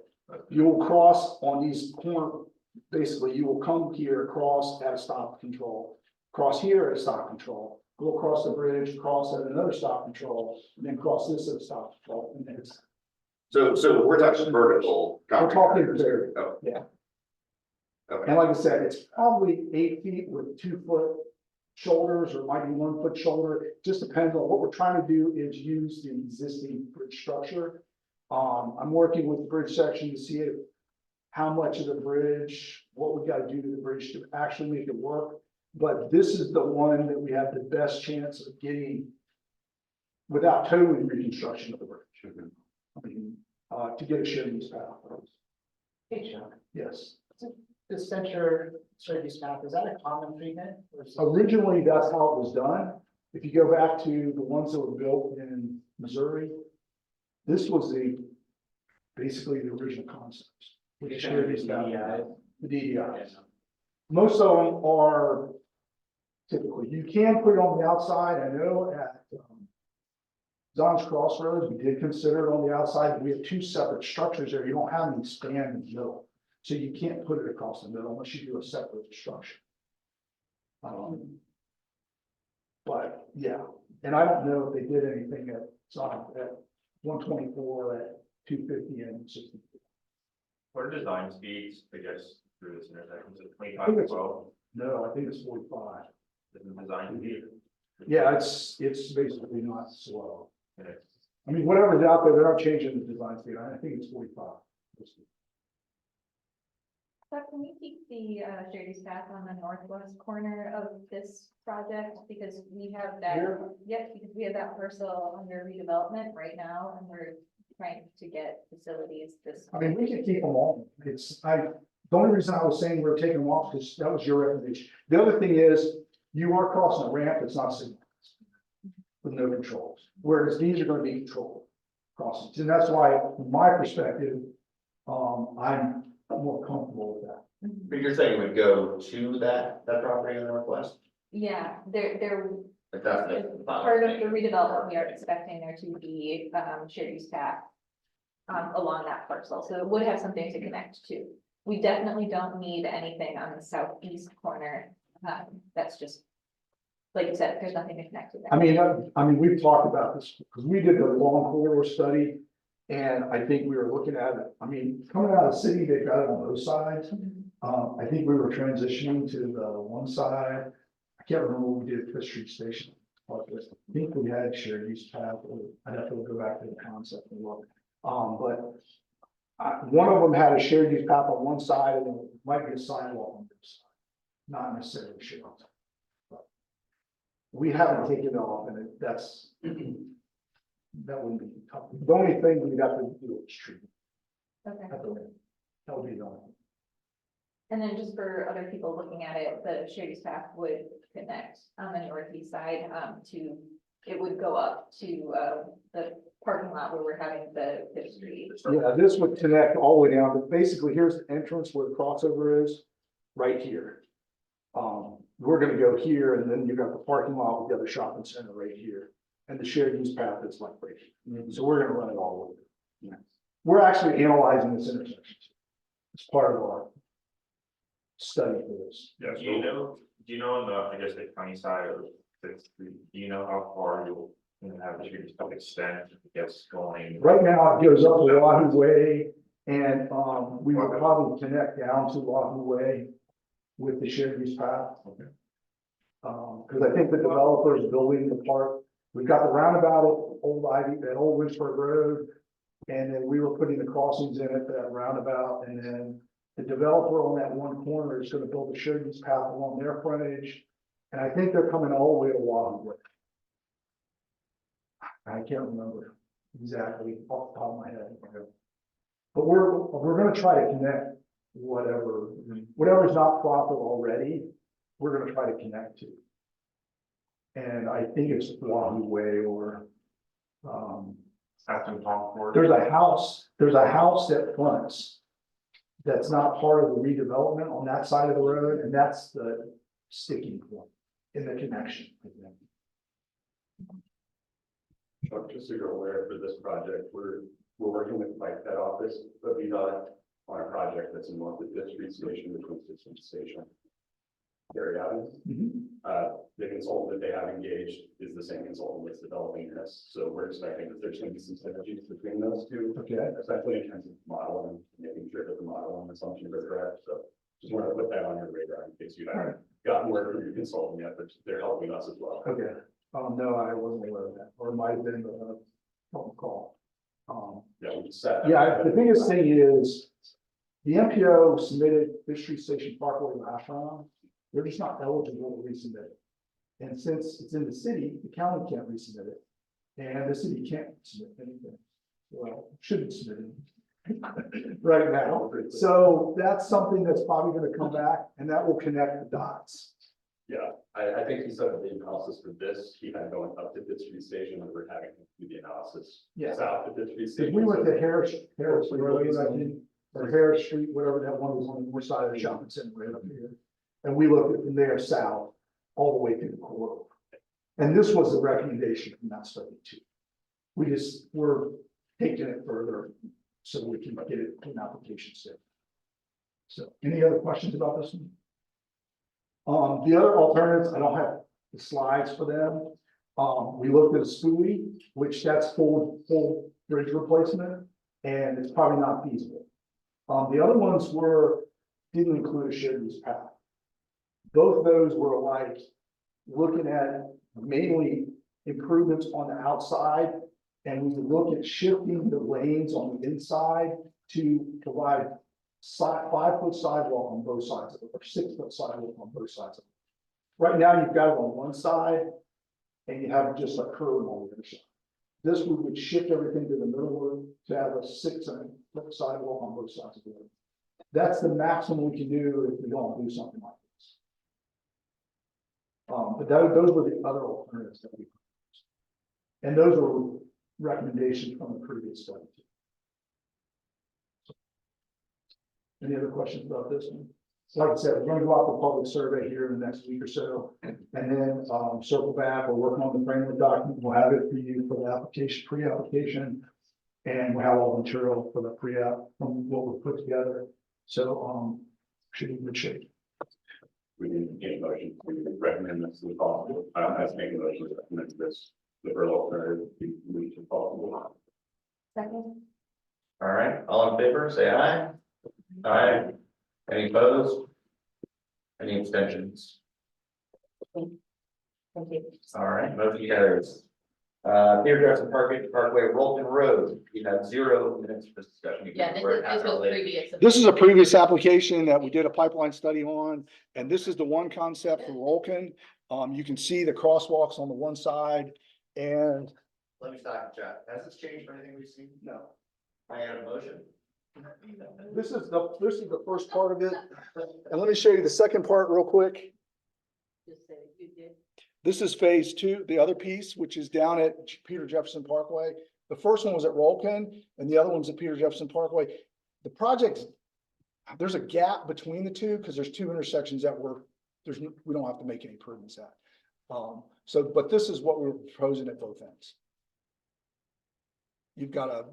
you will cross on these corner, basically, you will come here, cross at a stop control, cross here at a stop control, go across the bridge, cross at another stop control, and then cross this at a stop control, and then it's, So we're talking vertical. we're talking barrier. Oh. Yeah. Okay, And like I said, it's probably 8 feet with 2 foot shoulders, or it might be 1 foot shoulder. It just depends on what we're trying to do is use the existing bridge structure. I'm working with the bridge section to see if how much of the bridge, what we gotta do to the bridge to actually make it work. But this is the one that we have the best chance of getting without totally reconstruction of the bridge. I mean, to get a shared use path. Hey, Chuck, Yes. this center use path, is that a common treatment? Or is it- Originally, that's how it was done. If you go back to the ones that were built in Missouri, this was basically the original concepts. With the shared use path. The DEIs. Most of them are typically, you can put it on the outside. I know at Don's Crossroads, we did consider it on the outside. We have 2 separate structures there. You don't have any span in the middle. So you can't put it across the middle unless you do a separate structure. But yeah, and I don't know if they did anything at 124, at 250 and 60. What are design speeds, I guess, through this intersection? Is it I think 25 it's- 12? No, I think it's 45. Is the design speed? Yeah, it's basically not slow. And it's, I mean, whatever's out there, they're not changing the design speed. I think it's 45. But can we keep the shared use path on the northwest corner of this project, because we have that, Here? yes, because we have that parcel under redevelopment right now, and we're trying to get facilities this. I mean, we could keep them all. The only reason I was saying we're taking them off, because that was your recommendation. The other thing is, you are crossing a ramp that's not signalized with no controls, whereas these are gonna be controlled crossings. And that's why, from my perspective, I'm more comfortable with that. but you're saying it would go to that property in the northwest? Yeah, they're Like that's as the. part of the redevelopment, we are expecting there to be shared use path along that parcel, so it would have something to connect to. We definitely don't need anything on the southeast corner. That's just, like you said, there's nothing to connect to there. I mean, we've talked about this, because we did the long corridor study, and I think we were looking at it, I mean, coming out of the city, they've got it on both sides. I think we were transitioning to the one side. I can't remember what we did at Fifth Street Station. But I think we had shared use path, I'd have to go back to the concept and look. But one of them had a shared use path on one side, and it might be a sidewalk on the other side, not necessarily shared. But we haven't taken it off, and that's, that wouldn't be tough. The only thing we'd have to do is treatment. Okay. That would be the only. And then just for other people looking at it, the shared use path would connect on the northeast side to, it would go up to the parking lot where we're having the Fifth Street. Yeah, this would connect all the way down, but basically here's the entrance where the crossover is, right here. We're gonna go here, and then you got the parking lot with the other shopping center right here, and the shared use path that's like right here. So we're gonna run it all over. We're actually analyzing this intersection. It's part of our study for this. Yeah, do you know on the, I guess, the county side of Fifth Street, do you know how far you'll have the shared use path extend, I guess, going? Right now, it goes up to Wahoo Way, and we will probably connect down to Wahoo Way with the shared use path. Okay. Because I think the developer's building the park. We've got the roundabout at Old Ivy, at Old Lynchburg Road, and then we were putting the crossings in at that roundabout, and then the developer on that one corner is gonna build a shared use path along their frontage, and I think they're coming all the way to Wahoo Way. I can't remember exactly off the top of my head. But we're gonna try to connect whatever's not profit already, we're gonna try to connect to. And I think it's Wahoo Way or, After Tom Ford. there's a house that fronts that's not part of the redevelopment on that side of the road, and that's the sticking point in the connection. I think. Chuck, just so you're aware, for this project, we're working with like that office, but we got on a project that's in north of Fifth Street Station, between Fifth Street Station. Gary Adams. The consultant that they have engaged is the same consultant that's developing this, so we're expecting that there's going to be some synergies between those two. Okay. Especially in terms of modeling, making sure that the modeling assumptions are correct, so just want to put that on your radar in case you haven't gotten word from your consultant yet, but they're helping us as well. Okay, no, I wasn't aware of that, or it might have been a phone call. Yeah, we just set. Yeah, the biggest thing is, the MPO submitted Fifth Street Station Parkway last round, they're just not eligible to resubmit it. And since it's in the city, the county can't resubmit it, and the city can't submit anything. Well, shouldn't submit it right now, so that's something that's probably gonna come back, and that will connect the dots. Yeah, I think he said that the analysis for this, he had going up to Fifth Street Station, and we're having to do the analysis. Yeah. South of Fifth Street If Station. we went to Harris Road, I think, or Harris Street, whatever that one was on the north side of the shopping center right up here. And we looked at from there south, all the way through the corridor. And this was the recommendation from that study too. We're taking it further so we can get it in application state. So, any other questions about this one? The other alternatives, I don't have the slides for them. We looked at a spoolie, which that's full bridge replacement, and it's probably not feasible. The other ones didn't include a shared use path. Both of those were like looking at mainly improvements on the outside, and we look at shifting the lanes on the inside to provide 5-foot sidewalk on both sides of it, or 6-foot sidewalk on both sides of it. Right now, you've got it on one side, and you have just a curve on the other side. This would shift everything to the middle to have a 6-foot sidewalk on both sides of the road. That's the maximum we can do if we don't do something like this. But those were the other alternatives that we proposed. And those were recommendations from the previous study. Any other questions about this one? Like I said, we're going to go out for public survey here in the next week or so, and then circle back. We'll work on the framework document. We'll have it for you for the application, pre-application, and we'll have all the material for the pre-app from what we've put together. So should be in good shape. We need to get a motion to recommend this to the possible. I was making a motion to recommend this, the first alternative, we move to possible. Second. All right, all in favor, say aye. Aye. Any opposed? Any abstentions? Thank you. All right, motion carries. Peter Jackson Parkway, Rolton Road, you have 0 minutes for this discussion. You can Yeah, this refer is, it this after was later. previous. This is a previous application that we did a pipeline study on, and this is the one concept for Rolkan. You can see the crosswalks on the one side, and Let me stop and chat. Has this changed for anything we've seen? No. I had a motion. This is the first part of it. And let me show you the second part real quick. Just say you did. This is phase 2, the other piece, which is down at Peter Jefferson Parkway. The first one was at Rolkan, and the other one's at Peter Jefferson Parkway. The project, there's a gap between the two because there's 2 intersections that we don't have to make any improvements at. But this is what we're proposing at both ends. You've got a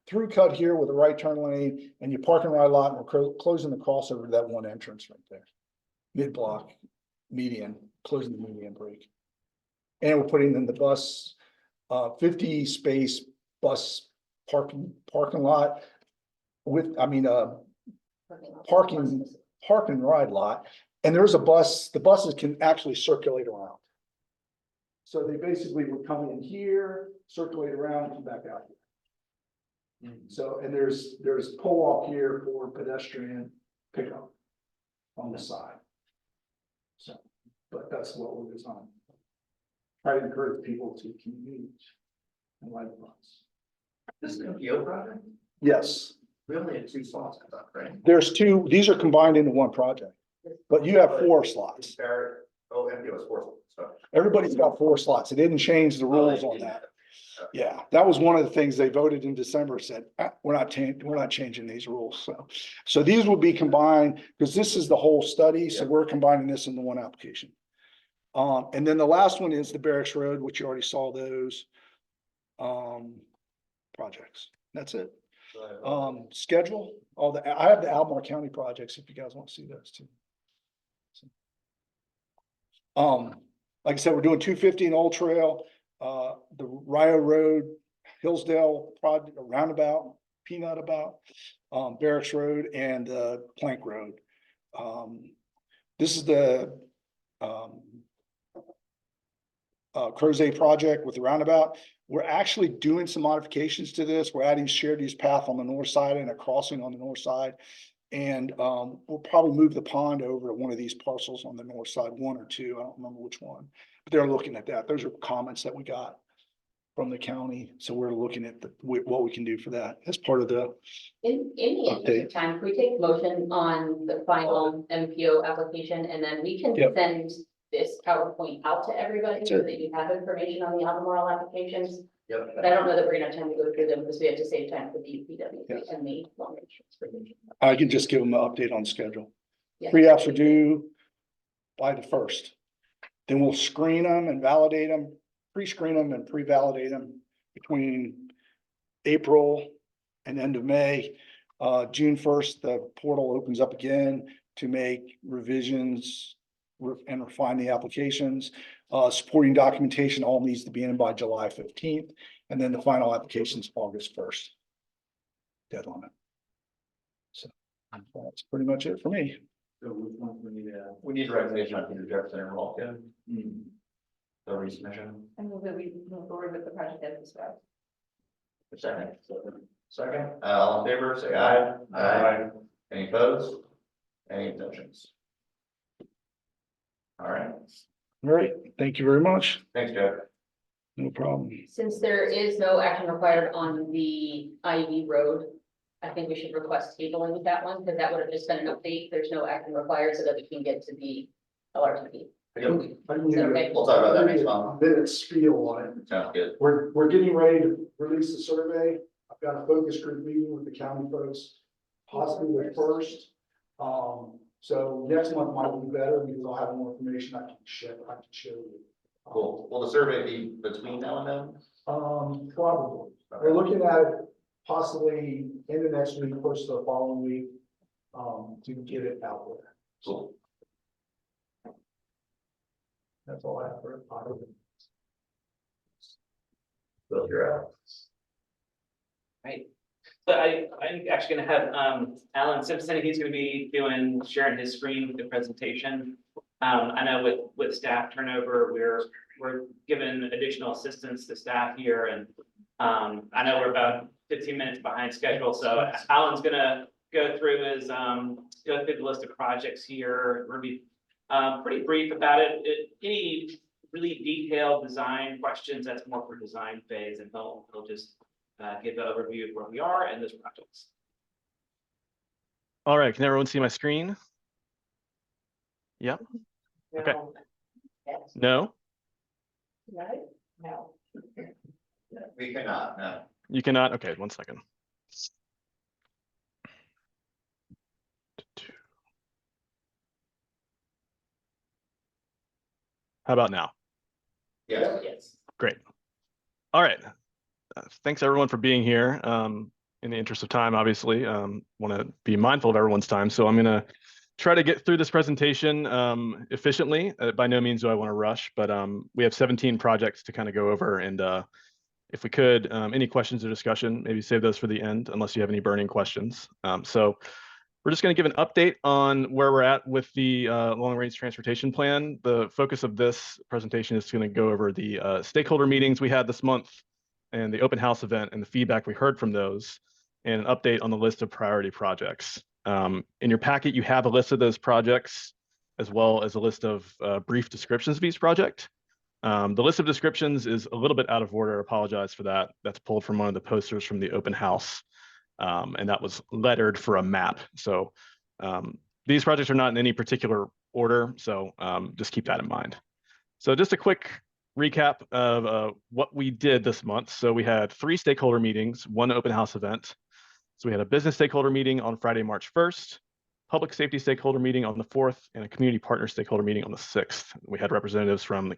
through cut here with a right turn lane, and you park and ride lot, and we're closing the crossover to that one entrance right there. Mid-block, median, closing the median break. And we're putting in the bus, 50 space bus parking lot with, park and ride lot. And there's a bus, the buses can actually circulate around. So they basically would come in here, circulate around, and come back out here. So, and there's pull off here for pedestrian pickup on the side. So, but that's what we're designing. Try to encourage people to commute and ride the bus. This is an MPO project? Yes, We only had 2 slots, I thought, right? there's 2, these are combined into one project, but you have 4 slots. Barrett, MPO is 4 slots. Everybody's got 4 slots. It didn't change the rules on that. Yeah, that was one of the things they voted in December, said, we're not changing these rules, so these will be combined, because this is the whole study, so we're combining this into one application. And then the last one is the Barracks Road, which you already saw those projects, that's it. Schedule, I have the Albemarle County projects, if you guys want to see those too. Like I said, we're doing 250 and Old Trail, the Rio Road, Hillsdale project, roundabout, Peanut about, Barracks Road and, Plank Road. This is the, Crozet project with the roundabout. We're actually doing some modifications to this. We're adding shared use path on the north side and a crossing on the north side. And we'll probably move the pond over to one of these parcels on the north side, one or two, I don't remember which one. But they're looking at that. Those are comments that we got from the county. So we're looking at what we can do for that as part of the, In the interest of time, can we take motion on the final MPO application, and then we can Yep. send this PowerPoint out to everybody so Sure. that you have information on the Albemarle applications? Yep. But I don't know that we're gonna have time to go through them because we have to save time for the UPW Yes. and the long range transportation. I can just give them an update on schedule. Yeah. Pre-apps are due by the 1st. Then we'll screen them and validate them, pre-screen them and pre-validate them between April and end of May. June 1st, the portal opens up again to make revisions and refine the applications. Supporting documentation all needs to be in by July 15th, and then the final application is August 1st. Deadline. So that's pretty much it for me. So which ones we need to? We need recommendation on Peter Jefferson and Rolf. The resubmission. And move that we move forward with the project as described. Second, all in favor, say aye. Aye. Any opposed? Any abstentions? All right, All right, thank you very much. thanks, Jeff. No problem. Since there is no action required on the Ivy Road, I think we should request tabling with that one, because that would have just been an update. There's no action required so that we can get to the LRTP. I can Is give that you okay? We'll talk about that a next month. minute spiel on it. Sounds good. We're getting ready to release the survey. I've got a focus group meeting with the county folks, possibly the 1st. So next month might be better because I'll have more information I can show you. Cool. Will the survey be between now and then? Probably. We're looking at it possibly in the next week, first of the following week, to get it out there. Cool. That's all I have for it. Bill, you're out. Right. So I'm actually gonna have Alan Simpson, he's gonna be sharing his screen with the presentation. I know with staff turnover, we're giving additional assistance to staff here, and I know we're about 15 minutes behind schedule, so Alan's gonna go through the list of projects here. We're gonna be pretty brief about it. Any really detailed design questions, that's more for design phase, and he'll just give an overview of where we are and those projects. All right, can everyone see my screen? Yep. Okay. Yes. No, Right? No. We cannot, no. you cannot. Okay, 1 second. How about now? Yes. Yes. Great. All right. Thanks everyone for being here. In the interest of time, obviously, want to be mindful of everyone's time. So I'm going to try to get through this presentation efficiently. By no means do I want to rush, but we have 17 projects to kind of go over. And if we could, any questions or discussion, maybe save those for the end, unless you have any burning questions. So we're just going to give an update on where we're at with the long-range transportation plan. The focus of this presentation is going to go over the stakeholder meetings we had this month and the open house event and the feedback we heard from those, and an update on the list of priority projects. In your packet, you have a list of those projects, as well as a list of brief descriptions of each project. The list of descriptions is a little bit out of order. I apologize for that. That's pulled from one of the posters from the open house, and that was lettered for a map. So these projects are not in any particular order, so just keep that in mind. So just a quick recap of what we did this month. So we had 3 stakeholder meetings, 1 open house event. So we had a business stakeholder meeting on Friday, March 1st, public safety stakeholder meeting on the 4th, and a community partner stakeholder meeting on the 6th. We had representatives from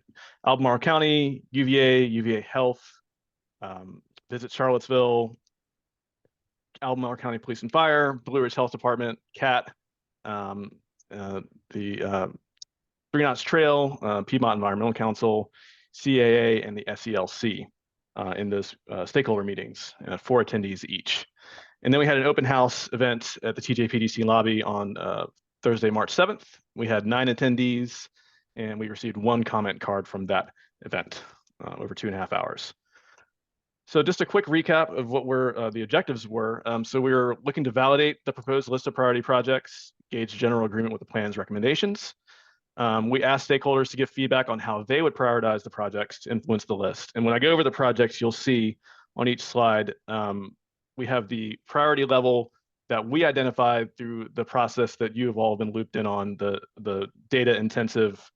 Albemarle County, UVA Health, Visit Charlottesville, Albemarle County Police and Fire, Blue Ridge Health Department, CAT, the 3 Knots Trail, Piedmont Environmental Council, CAA, and the SELC in those stakeholder meetings, 4 attendees each. And then we had an open house event at the TJPDC lobby on Thursday, March 7th. We had 9 attendees, and we received 1 comment card from that event over 2.5 hours. So just a quick recap of what the objectives were. So we were looking to validate the proposed list of priority projects, gauge general agreement with the plan's recommendations. We asked stakeholders to give feedback on how they would prioritize the projects to influence the list. And when I go over the projects, you'll see on each slide, we have the priority level that we identified through the process that you have all been looped in on, the data intensive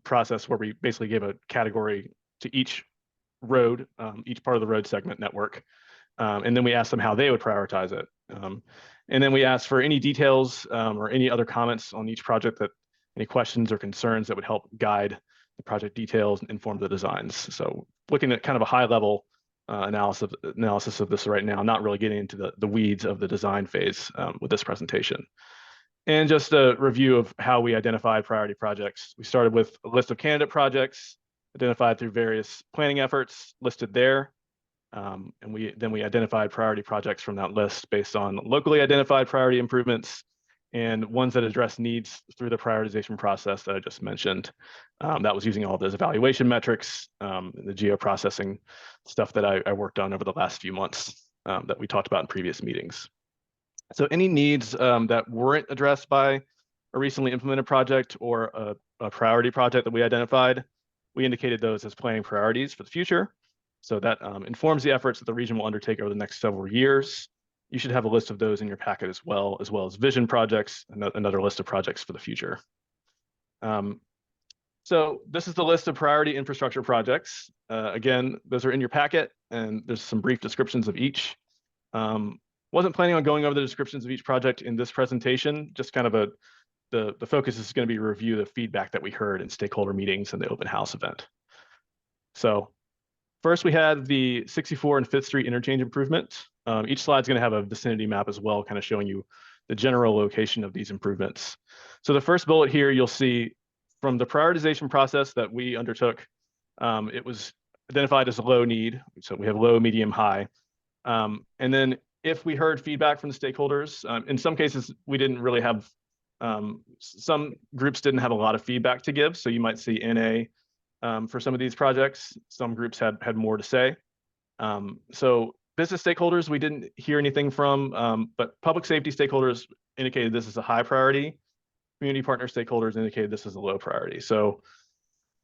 process where we basically gave a category to each road, each part of the road segment network. And then we asked them how they would prioritize it. And then we asked for any details or any other comments on each project, that any questions or concerns that would help guide the project details and inform the designs. So looking at kind of a high level analysis of this right now, not really getting into the weeds of the design phase with this presentation. And just a review of how we identified priority projects. We started with a list of candidate projects identified through various planning efforts listed there. And then we identified priority projects from that list based on locally identified priority improvements and ones that address needs through the prioritization process that I just mentioned. That was using all those evaluation metrics, the geoprocessing stuff that I worked on over the last few months that we talked about in previous meetings. So any needs that weren't addressed by a recently implemented project or a priority project that we identified, we indicated those as planning priorities for the future. So that informs the efforts that the region will undertake over the next several years. You should have a list of those in your packet as well as vision projects, another list of projects for the future. So this is the list of priority infrastructure projects. Again, those are in your packet, and there's some brief descriptions of each. Wasn't planning on going over the descriptions of each project in this presentation, just kind of the focus is going to be review the feedback that we heard in stakeholder meetings and the open house event. So first, we had the 64 and 5th Street interchange improvement. Each slide is going to have a vicinity map as well, kind of showing you the general location of these improvements. So the first bullet here, you'll see from the prioritization process that we undertook, it was identified as a low need. So we have low, medium, high. And then if we heard feedback from the stakeholders, in some cases, we didn't really have, some groups didn't have a lot of feedback to give. So you might see NA for some of these projects. Some groups had more to say. So business stakeholders, we didn't hear anything from, but public safety stakeholders indicated this is a high priority. Community partner stakeholders indicated this is a low priority. So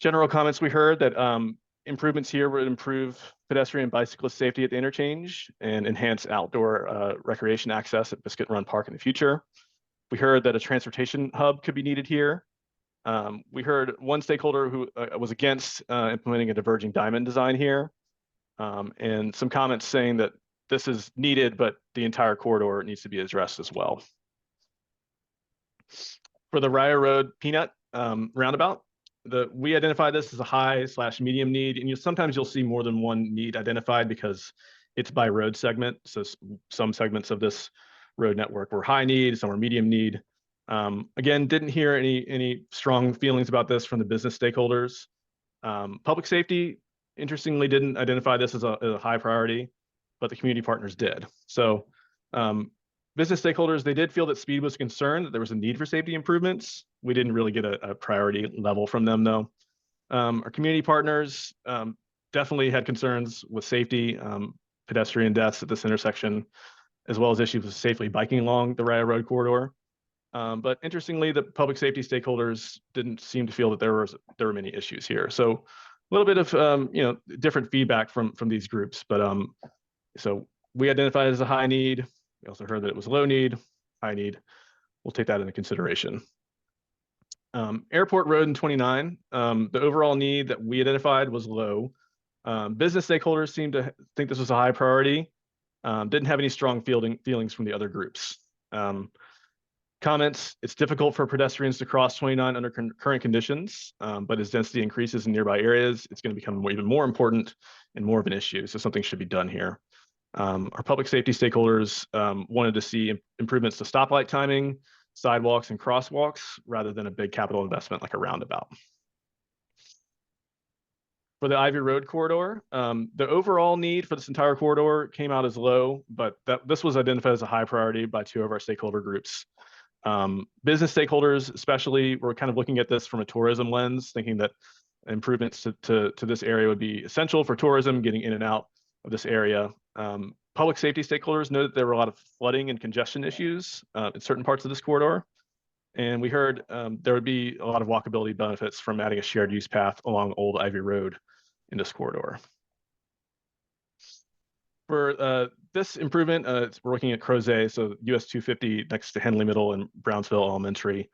general comments we heard that improvements here would improve pedestrian and bicyclist safety at the interchange and enhance outdoor recreation access at Biscuit Run Park in the future. We heard that a transportation hub could be needed here. We heard one stakeholder who was against implementing a diverging diamond design here, and some comments saying that this is needed, but the entire corridor needs to be addressed as well. For the Raya Road Peanut roundabout, we identify this as a high/medium need, and sometimes you'll see more than one need identified because it's by road segment. So some segments of this road network were high need, some were medium need. Again, didn't hear any strong feelings about this from the business stakeholders. Public safety, interestingly, didn't identify this as a high priority, but the community partners did. So business stakeholders, they did feel that speed was a concern, that there was a need for safety improvements. We didn't really get a priority level from them though. Our community partners definitely had concerns with safety, pedestrian deaths at this intersection, as well as issues with safely biking along the Raya Road corridor. But interestingly, the public safety stakeholders didn't seem to feel that there were many issues here. So a little bit of different feedback from these groups. But so we identified it as a high need. We also heard that it was low need, high need. We'll take that into consideration. Airport Road and 29, the overall need that we identified was low. Business stakeholders seemed to think this was a high priority. Didn't have any strong feelings from the other groups. Comments, it's difficult for pedestrians to cross 29 under current conditions, but as density increases in nearby areas, it's going to become even more important and more of an issue. So something should be done here. Our public safety stakeholders wanted to see improvements to stoplight timing, sidewalks and crosswalks, rather than a big capital investment like a roundabout. For the Ivy Road corridor, the overall need for this entire corridor came out as low, but this was identified as a high priority by 2 of our stakeholder groups. Business stakeholders especially were kind of looking at this from a tourism lens, thinking that improvements to this area would be essential for tourism, getting in and out of this area. Public safety stakeholders noted there were a lot of flooding and congestion issues in certain parts of this corridor. And we heard there would be a lot of walkability benefits from adding a shared use path along Old Ivy Road in this corridor. For this improvement, we're looking at Crozet, so US 250 next to Henley Middle and Brownsville Elementary.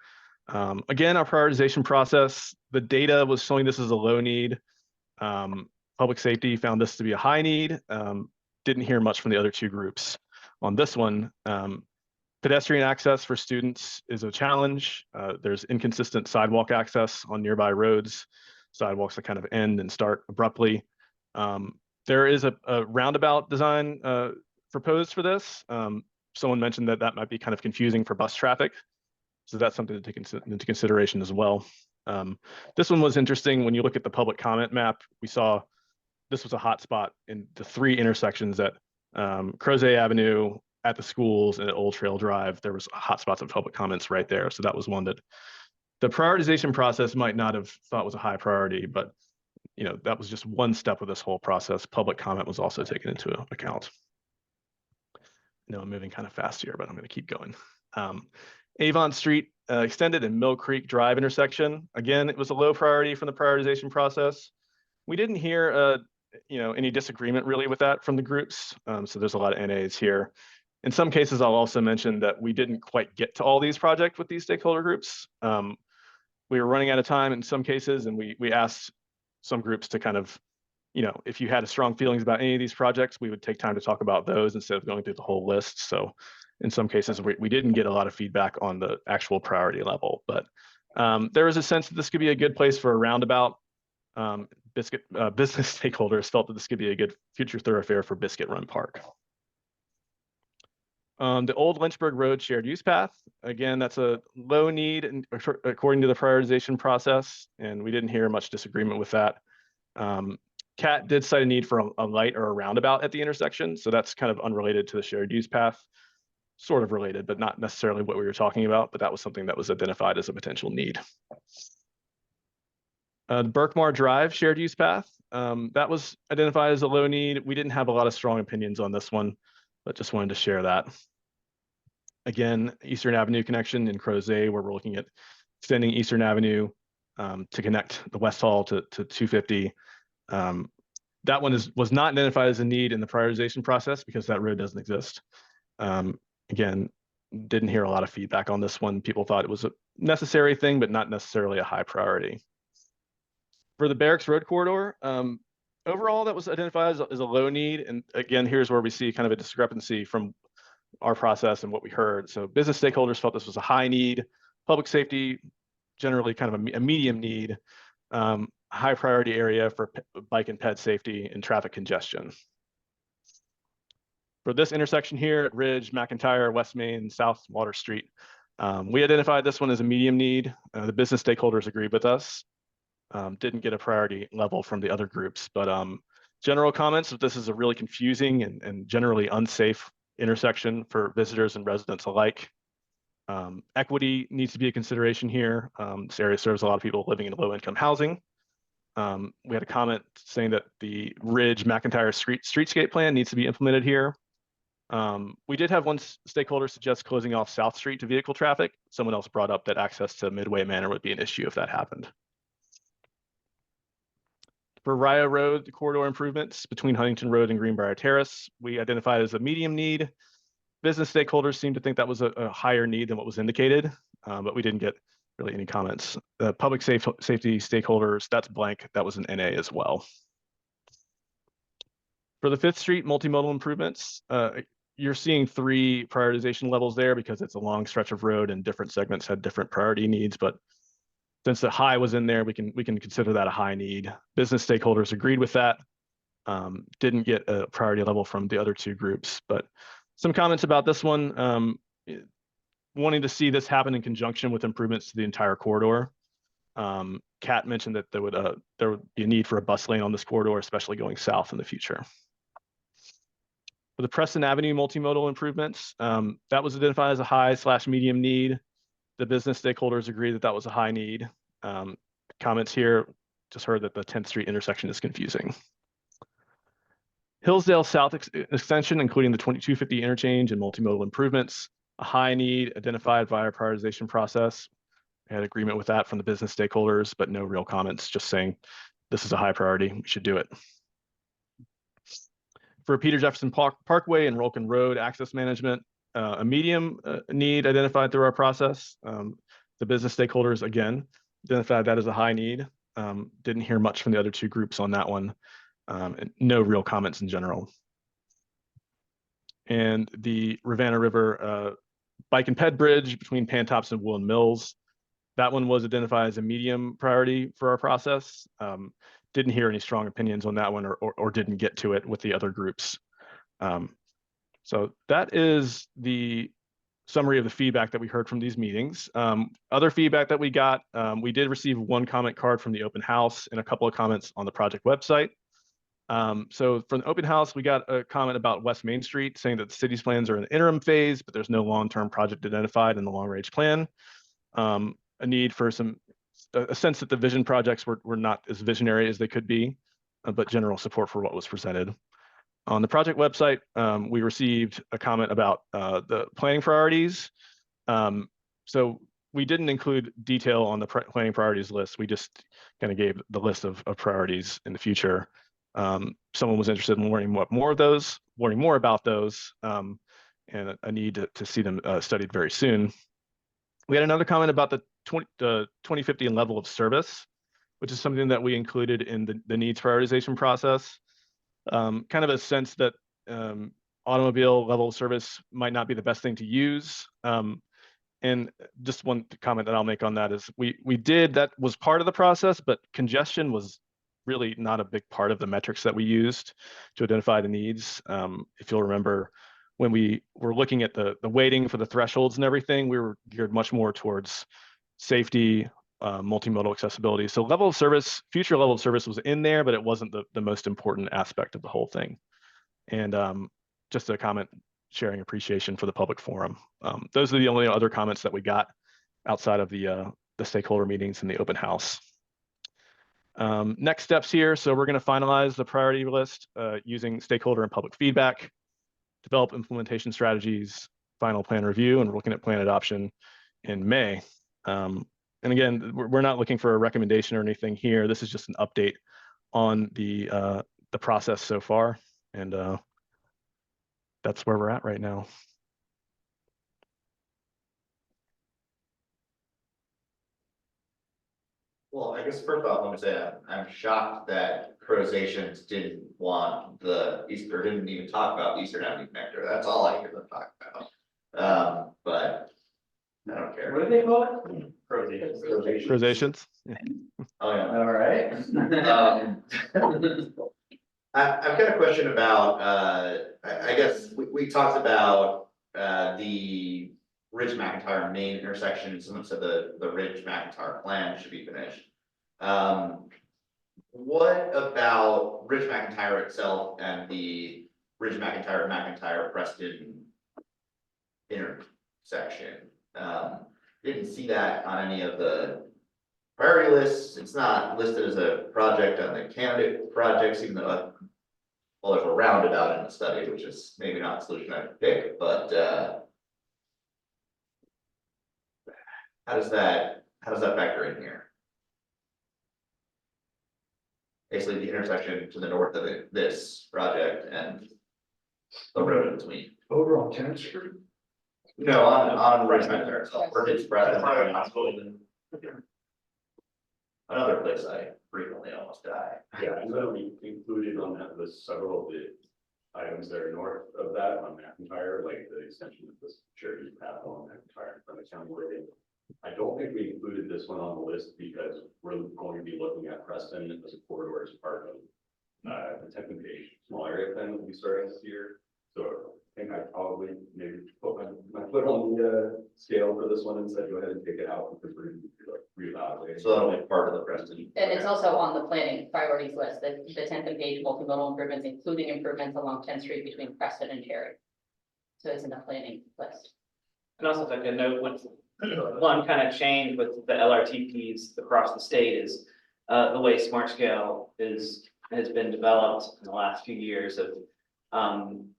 Again, our prioritization process, the data was showing this as a low need. Public safety found this to be a high need. Didn't hear much from the other 2 groups. On this one, pedestrian access for students is a challenge. There's inconsistent sidewalk access on nearby roads, sidewalks that kind of end and start abruptly. There is a roundabout design proposed for this. Someone mentioned that that might be kind of confusing for bus traffic. So that's something to take into consideration as well. This one was interesting. When you look at the public comment map, we saw this was a hot spot in the 3 intersections at Crozet Avenue, at the schools, and at Old Trail Drive. There was hot spots of public comments right there. So that was one that the prioritization process might not have thought was a high priority, but that was just one step of this whole process. Public comment was also taken into account. I'm moving kind of fast here, but I'm going to keep going. Avon Street Extended and Mill Creek Drive intersection. Again, it was a low priority from the prioritization process. We didn't hear any disagreement really with that from the groups. So there's a lot of NAs here. In some cases, I'll also mention that we didn't quite get to all these projects with these stakeholder groups. We were running out of time in some cases, and we asked some groups to kind of, if you had strong feelings about any of these projects, we would take time to talk about those instead of going through the whole list. So in some cases, we didn't get a lot of feedback on the actual priority level, but there was a sense that this could be a good place for a roundabout. Business stakeholders felt that this could be a good future thoroughfare for Biscuit Run Park. The Old Lynchburg Road shared use path. Again, that's a low need according to the prioritization process, and we didn't hear much disagreement with that. Cat did cite a need for a light or a roundabout at the intersection, so that's kind of unrelated to the shared use path. Sort of related, but not necessarily what we were talking about, but that was something that was identified as a potential need. The Berkmar Drive shared use path, that was identified as a low need. We didn't have a lot of strong opinions on this one, but just wanted to share that. Again, Eastern Avenue connection in Crozet, where we're looking at extending Eastern Avenue to connect the West Hall to 250. That one was not identified as a need in the prioritization process because that road doesn't exist. Again, didn't hear a lot of feedback on this one. People thought it was a necessary thing, but not necessarily a high priority. For the Barracks Road corridor, overall, that was identified as a low need. And again, here's where we see kind of a discrepancy from our process and what we heard. So business stakeholders felt this was a high need. Public safety, generally kind of a medium need. High priority area for bike and ped safety and traffic congestion. For this intersection here at Ridge, McIntyre, West Main, South Water Street, we identified this one as a medium need. The business stakeholders agreed with us. Didn't get a priority level from the other groups, but general comments that this is a really confusing and generally unsafe intersection for visitors and residents alike. Equity needs to be a consideration here. This area serves a lot of people living in low-income housing. We had a comment saying that the Ridge McIntyre streetscape plan needs to be implemented here. We did have one stakeholder suggest closing off South Street to vehicle traffic. Someone else brought up that access to Midway Manor would be an issue if that happened. For Rio Road, the corridor improvements between Huntington Road and Greenbrier Terrace, we identified as a medium need. Business stakeholders seemed to think that was a higher need than what was indicated, but we didn't get really any comments. Public safety stakeholders, that's blank. That was an NA as well. For the Fifth Street multimodal improvements, you're seeing 3 prioritization levels there because it's a long stretch of road and different segments had different priority needs. But since the high was in there, we can consider that a high need. Business stakeholders agreed with that. Didn't get a priority level from the other 2 groups, but some comments about this one. Wanting to see this happen in conjunction with improvements to the entire corridor. Kat mentioned that there would be a need for a bus lane on this corridor, especially going south in the future. For the Preston Avenue multimodal improvements, that was identified as a high/medium need. The business stakeholders agree that that was a high need. Comments here, just heard that the 10th Street intersection is confusing. Hillsdale South extension, including the 2250 interchange and multimodal improvements, a high need identified via prioritization process. We had agreement with that from the business stakeholders, but no real comments, just saying this is a high priority, we should do it. For Peter Jefferson Parkway and Rolkin Road access management, a medium need identified through our process. The business stakeholders, again, identified that as a high need. Didn't hear much from the other 2 groups on that one. And no real comments in general. And the Ravenna River bike and ped bridge between Pantops and Woollen Mills, that one was identified as a medium priority for our process. Didn't hear any strong opinions on that one or didn't get to it with the other groups. So that is the summary of the feedback that we heard from these meetings. Other feedback that we got, we did receive 1 comment card from the open house and a couple of comments on the project website. So from the open house, we got a comment about West Main Street saying that the city's plans are in the interim phase, but there's no long-term project identified in the long-range plan. A need for a sense that the vision projects were not as visionary as they could be, but general support for what was presented. On the project website, we received a comment about the planning priorities. So we didn't include detail on the planning priorities list. We just kind of gave the list of priorities in the future. Someone was interested in learning more about those, and a need to see them studied very soon. We had another comment about the 2050 and level of service, which is something that we included in the needs prioritization process. Kind of a sense that automobile level of service might not be the best thing to use. And just one comment that I'll make on that is that was part of the process, but congestion was really not a big part of the metrics that we used to identify the needs. If you'll remember, when we were looking at the weighting for the thresholds and everything, we were geared much more towards safety, multimodal accessibility. So level of service, future level of service was in there, but it wasn't the most important aspect of the whole thing. And just a comment sharing appreciation for the public forum. Those are the only other comments that we got outside of the stakeholder meetings and the open house. Next steps here. So we're going to finalize the priority list using stakeholder and public feedback, develop implementation strategies, final plan review, and we're looking at plan adoption in May. And again, we're not looking for a recommendation or anything here. This is just an update on the process so far. And that's where we're at right now. Well, I guess first off, let me say I'm shocked that Crozations didn't want didn't even talk about the Eastern Avenue connector. That's all I hear them talk about. But I don't care. What do they call it? Crozations. Crozations. Oh yeah. All right. I've got a question about, I guess we talked about the Ridge McIntyre main intersection. Someone said the Ridge McIntyre plan should be finished. What about Ridge McIntyre itself and the Ridge McIntyre Preston intersection? Didn't see that on any of the priority lists. It's not listed as a project on the candidate projects, even though well, there's a roundabout in the study, which is maybe not the solution I would pick, but how does that factor in here? Basically, the intersection to the north of this project and the road in between. Over on 10th Street? No, on Ridge McIntyre itself, where it's Preston. Another place I frequently almost die. Yeah, I know we included on that list several of the items that are north of that on McIntyre, like the extension of this charity path on McIntyre from the county road. I don't think we included this one on the list because we're going to be looking at Preston as a corridor as part of the 10th page small area plan that we starting this year. So I think I probably maybe put my foot on the scale for this one and said, go ahead and take it out because we're going to reevaluate. So that'll be part of the Preston. And it's also on the planning priorities list, the 10th page multimodal improvements, including improvements along 10th Street between Preston and Cherry. So it's in the planning list. And also like a note, one kind of change with the LRTPs across the state is the way Smart Scale has been developed in the last few years of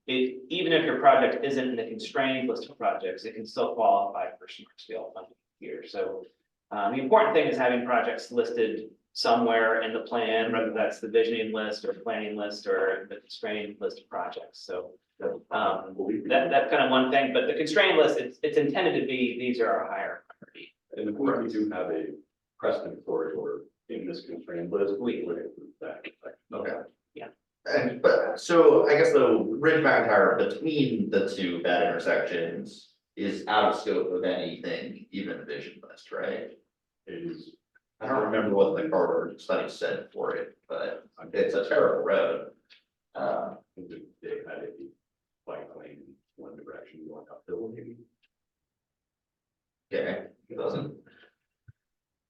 even if your project isn't in the constrained list of projects, it can still qualify for Smart Scale funding here. So the important thing is having projects listed somewhere in the plan, whether that's the visioning list or planning list or the constrained list of projects. So that's kind of one thing, but the constrained list, it's intended to be, these are our higher priority. And of course, we do have a Preston corridor in this constrained list. We would include that. Okay. Yeah. And but so I guess the Ridge McIntyre between the two bad intersections is out of scope of anything, even the vision list, right? It is. I don't remember what the corridor study said for it, but it's a terrible road. They had a bike lane in one direction going uphill, maybe. Okay, it doesn't.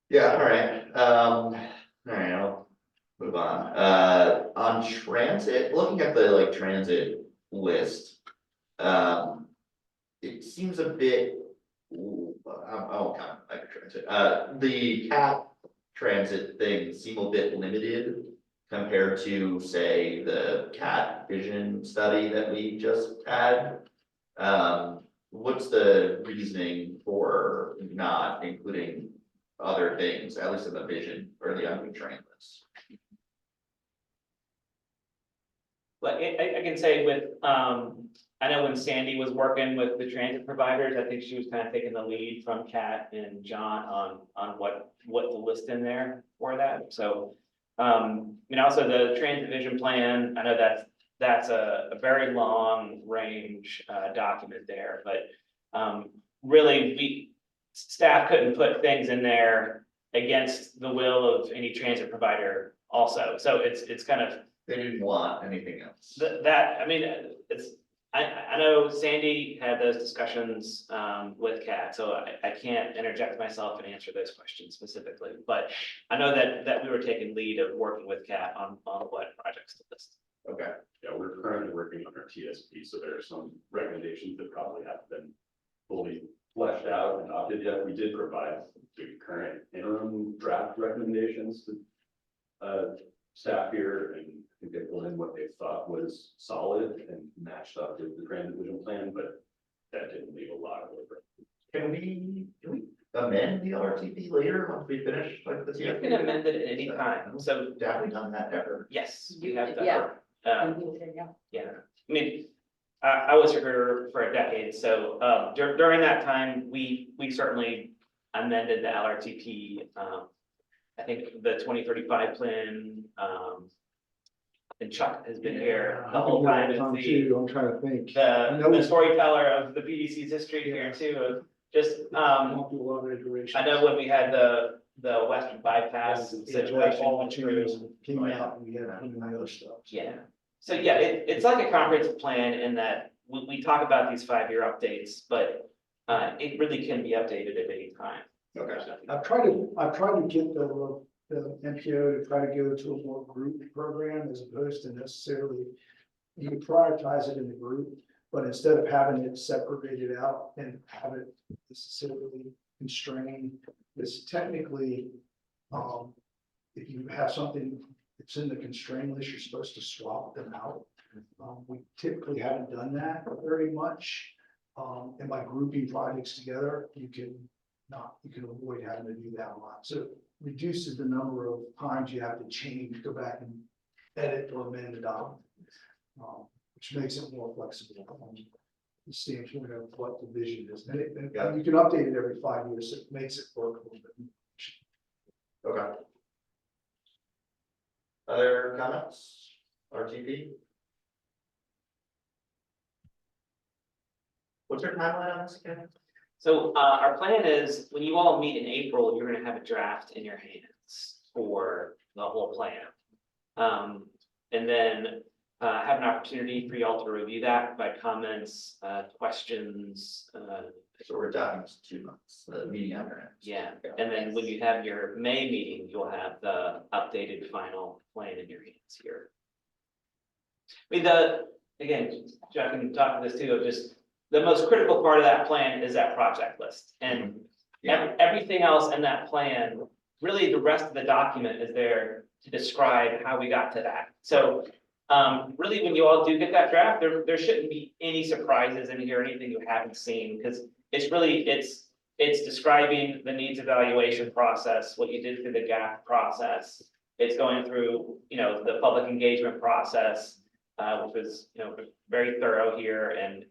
Yeah, all right, I'll move on transit, looking at the like transit list. It seems a bit, I won't count like transit, the CAT transit things seem a bit limited compared to, say, the CAT vision study that we just had. What's the reasoning for not including other things, at least in the vision or the unconstrained list? But I can say with, I know when Sandy was working with the transit providers, I think she was kind of taking the lead from Kat and John on what to list in there for that. So, also the transit vision plan, I know that's a very long range document there, but really staff couldn't put things in there against the will of any transit provider also. So it's kind of. They didn't want anything else. I know Sandy had those discussions with Kat, so I can't interject myself and answer those questions specifically, but I know that we were taking lead of working with Kat on what projects to list. Okay. Yeah, we're currently working on our TSP, so there are some recommendations that probably haven't been fully fleshed out and adopted yet. We did provide the current interim draft recommendations to staff here, and I think they pulled in what they thought was solid and matched up with the transit vision plan, but that didn't leave a lot of over. Can we amend the LRTP later once we finish like the You TFP? can amend it at any time, so Definitely done that ever. yes, we have that. Yeah. Yeah, I mean, I was here for a decade, so during that time, we certainly amended the LRTP. I think the 2035 plan, and Chuck has been here the whole time as I'm trying to think. the storyteller of the PDC's history here too, of just, I know when we had the western bypass situation. All changes came out and we had the other stuff. Yeah, so yeah, it's like a comprehensive plan in that we talk about these 5-year updates, but it really can be updated at any time. Okay. I've tried to get the MPO to try to go to a more group program as opposed to necessarily, you can prioritize it in the group, but instead of having it separated out and have it necessarily constrained, it's technically, if you have something that's in the constraint list, you're supposed to swap them out. We typically haven't done that very much. And by grouping projects together, you can avoid having to do that a lot. So it reduces the number of times you have to change, go back and edit or amend the document, which makes it more flexible from the standpoint of what the vision is. And you can update it every 5 years, so it makes it work a little bit. Okay. Other comments? RTP? What's your timeline on this again? So our plan is, when you all meet in April, you're gonna have a draft in your hands for the whole plan. And then have an opportunity for y'all to review that, provide comments, questions, So we're down to 2 months, the meeting after next. yeah. And then when you have your May meeting, you'll have the updated final plan in your hands here. I mean, again, Jack can talk to this too, of just the most critical part of that plan is that project list. And everything else in that plan, really the rest of the document is there to describe how we got to that. So really, when you all do get that draft, there shouldn't be any surprises in here, anything you haven't seen, because it's really, it's describing the needs evaluation process, what you did through the gap process. It's going through, the public engagement process, which was, very thorough here, and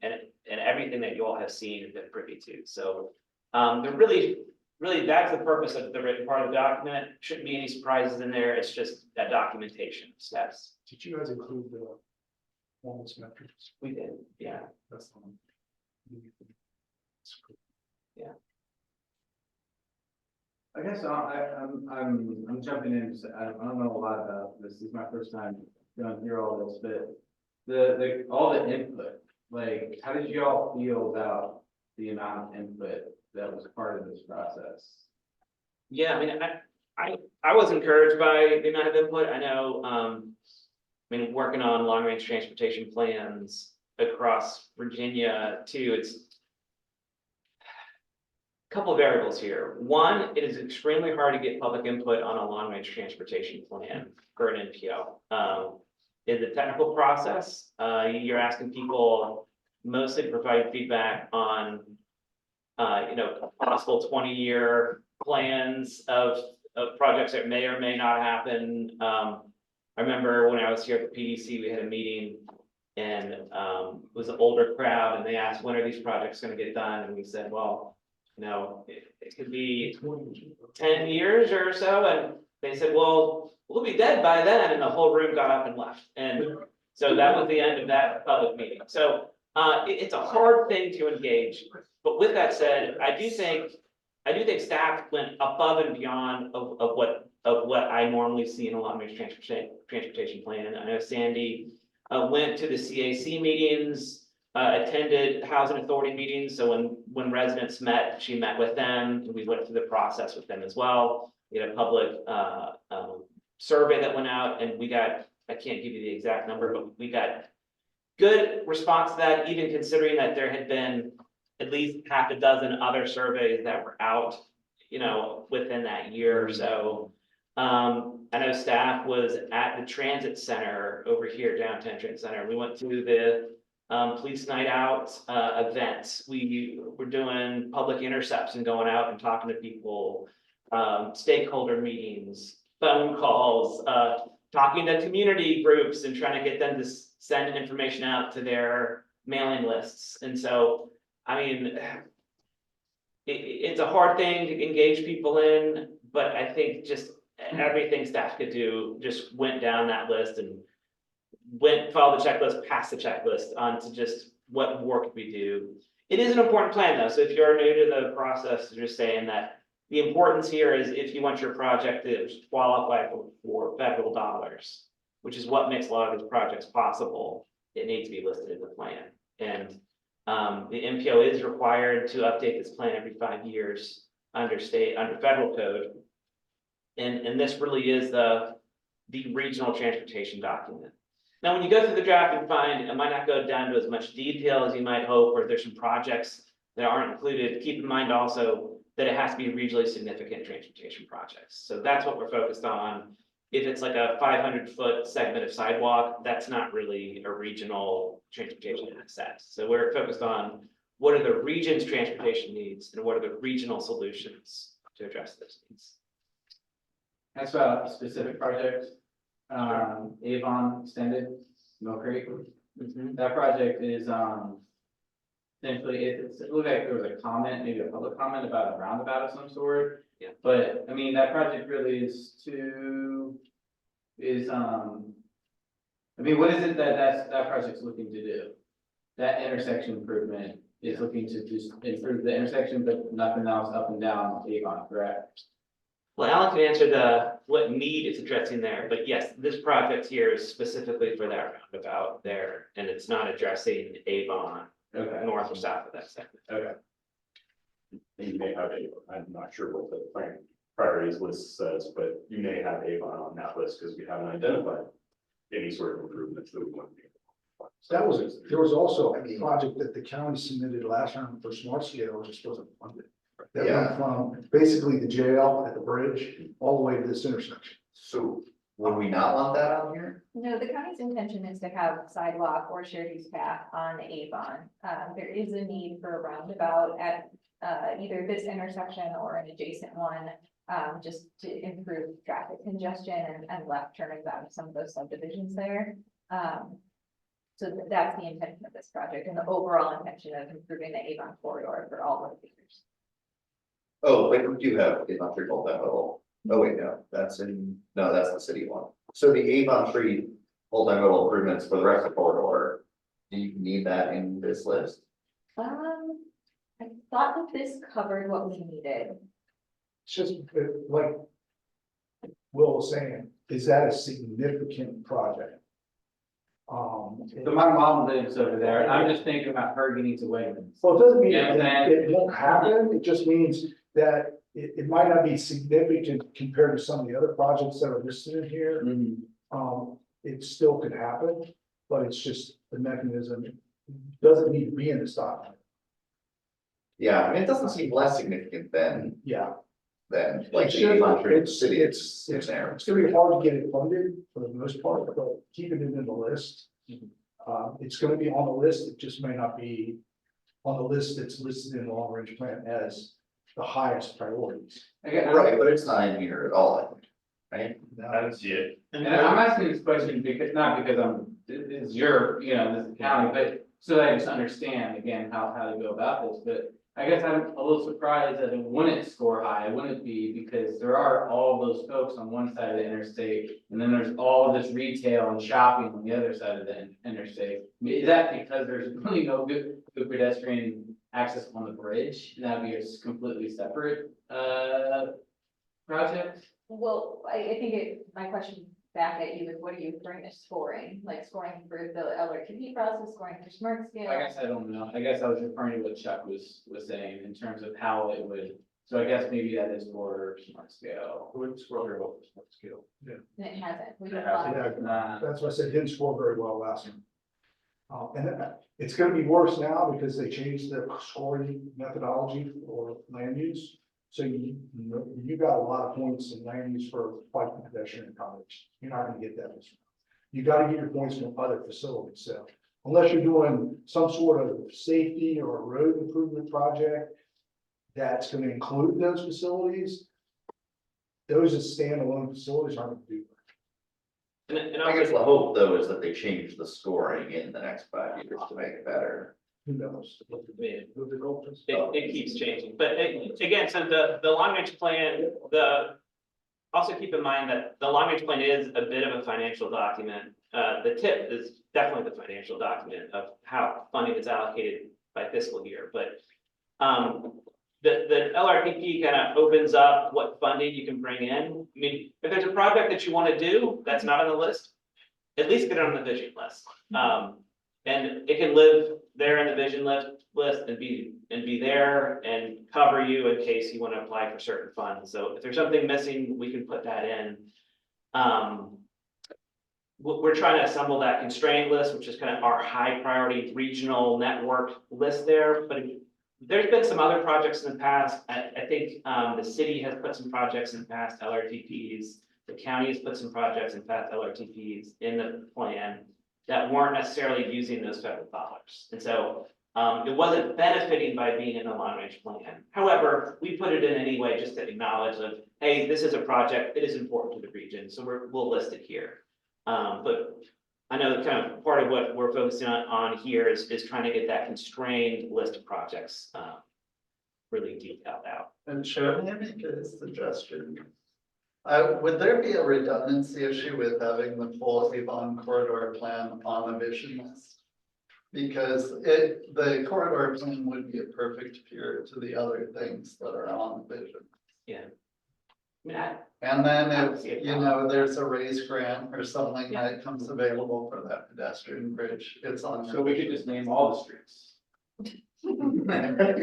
everything that you all have seen and been privy to. So there really, that's the purpose of the written part of the document. Shouldn't be any surprises in there. It's just that documentation steps. Did you guys include the performance metrics? We did, yeah. That's the one. I guess I'm jumping in, so I don't know a lot about this. This is my first time going through all this, but all the input, like, how did you all feel about the amount of input that was part of this process? Yeah, I mean, I was encouraged by the amount of input. I know, working on long-range transportation plans across Virginia too, it's a couple of variables here. One, it is extremely hard to get public input on a long-range transportation plan for an MPO. In the technical process, you're asking people mostly to provide feedback on, possible 20-year plans of projects that may or may not happen. I remember when I was here at the PDC, we had a meeting, and it was an older crowd, and they asked, when are these projects going to get done? And we said, well, it could be 10 years or so. And they said, well, we'll be dead by then. And the whole room got up and left. And so that was the end of that public meeting. So it's a hard thing to engage. But with that said, I do think staff went above and beyond of what I normally see in a long-range transportation plan. I know Sandy went to the CAC meetings, attended housing authority meetings. So when residents met, she met with them, and we went through the process with them as well. We had a public survey that went out, and we got, I can't give you the exact number, but we got good response to that, even considering that there had been at least half a dozen other surveys that were out, within that year or so. I know staff was at the transit center over here, downtown transit center. We went to the police night out events. We were doing public intercepts and going out and talking to people, stakeholder meetings, phone calls, talking to community groups and trying to get them to send information out to their mailing lists. And so, I mean, it's a hard thing to engage people in, but I think just everything staff could do just went down that list and followed the checklist, passed the checklist on to just what more could we do. It is an important plan though. So if you're new to the process, just saying that the importance here is if you want your project to qualify for federal dollars, which is what makes a lot of these projects possible, it needs to be listed in the plan. And the MPO is required to update this plan every 5 years under federal code. And this really is the regional transportation document. Now, when you go through the draft and find it might not go down to as much detail as you might hope, or there's some projects that aren't included, keep in mind also that it has to be regionally significant transportation projects. So that's what we're focused on. If it's like a 500-foot segment of sidewalk, that's not really a regional transportation asset. So we're focused on what are the region's transportation needs and what are the regional solutions to address those needs. That's about specific projects. Avon Extended, Mill Creek. That project is, essentially, it looked like there was a comment, maybe a public comment about a roundabout of some sort. Yeah. But, I mean, that project really is I mean, what is it that project's looking to do? That intersection improvement is looking to just improve the intersection, but nothing else up and down Avon, correct? Well, Alan can answer what need it's addressing there, but yes, this project here is specifically for that roundabout there, and it's not addressing Avon Okay, north or south of that segment. okay. You may have I'm not sure what the plan priorities list says, but you may have Avon on that list because we haven't identified any sort of improvements that we want to do. There was also a project that the county submitted last round for smart scale, which just wasn't funded. That went from basically the jail at the bridge all the way to this intersection. So would we not want that on here? No, the county's intention is to have sidewalk or shared use path on Avon. There is a need for a roundabout at either this intersection or an adjacent one, just to improve traffic congestion and left turns out of some of those subdivisions there. So that's the intention of this project and the overall intention of improving the Avon corridor for all locations. Oh, but we do have Avon Tree multimodal. Oh, wait, no, that's the city one. So the Avon Tree multimodal improvements for the rest of the corridor, do you need that in this list? I thought that this covered what we needed. It's just like Will was saying, is that a significant project? So my mom lives over there, and I'm just thinking about her getting to Wegmans. Well, it doesn't mean Yeah, man. it won't happen, it just means that it might not be significant compared to some of the other projects that are listed in here. It still could happen, but it's just the mechanism, it doesn't need to be in this document. Yeah, I mean, it doesn't seem less significant than Yeah. like It's the just- Avon Tree it's- city. It's there. it's gonna be hard to get it funded for the most part, but keeping it in the list. It's gonna be on the list, it just may not be on the list that's listed in the long range plan as the highest priorities. Right, but it's not in here at all, I think, right? I didn't see it. And I'm asking this question because, not because it's your, this is the county, but so that I just understand again how to go about this, but I guess I'm a little surprised that it wouldn't score high, it wouldn't be, because there are all those folks on one side of the interstate, and then there's all this retail and shopping on the other side of the interstate. I mean, is that because there's really no good pedestrian access on the bridge, and that'd be a completely separate, project? Well, I think my question back at you is, what are you referring to scoring? Like scoring for the LRTP process, scoring for smart scale? I guess I don't know. I guess I was referring to what Chuck was saying in terms of how it would, so I guess maybe that is for smart scale. Wouldn't scroll very well for smart scale. And it hasn't. We It don't hasn't. have- Yeah, that's why I said didn't score very well last time. It's gonna be worse now because they changed the scoring methodology for land use. So you got a lot of points in land use for bike and pedestrian coverage. You're not gonna get that this round. You gotta get your points from other facilities, so unless you're doing some sort of safety or road improvement project that's gonna include those facilities, those as standalone facilities aren't gonna do. And I guess also, the hope though is that they change the scoring in the next 5 years to make it better. Who knows? it keeps changing, but again, so the long range plan, also keep in mind that the long range plan is a bit of a financial document. The tip is definitely the financial document of how funding is allocated by fiscal year, but the LRPP kind of opens up what funding you can bring in. I mean, if there's a project that you want to do that's not on the list, at least get it on the vision list. And it can live there in the vision list and be there and cover you in case you want to apply for certain funds. So if there's something missing, we can put that in. We're trying to assemble that constraint list, which is kind of our high priority regional network list there, but there's been some other projects in the past. I think the city has put some projects in past LRTPs. The county has put some projects in past LRTPs in the plan that weren't necessarily using those federal dollars. And so it wasn't benefiting by being in the long range plan. However, we put it in anyway, just to acknowledge of, hey, this is a project that is important to the region. So we'll list it here. But I know kind of part of what we're focusing on here is trying to get that constrained list of projects, really detailed out. And Sharon, let me make a suggestion. Would there be a redundancy issue with having the full Avon corridor plan on the vision list? Because the corridor plan would be a perfect peer to the other things that are on the vision. Yeah. I mean, And then I would if, see a you know, there's a raise grant or something that comes available for that pedestrian bridge, it's on. So we could just name all the streets.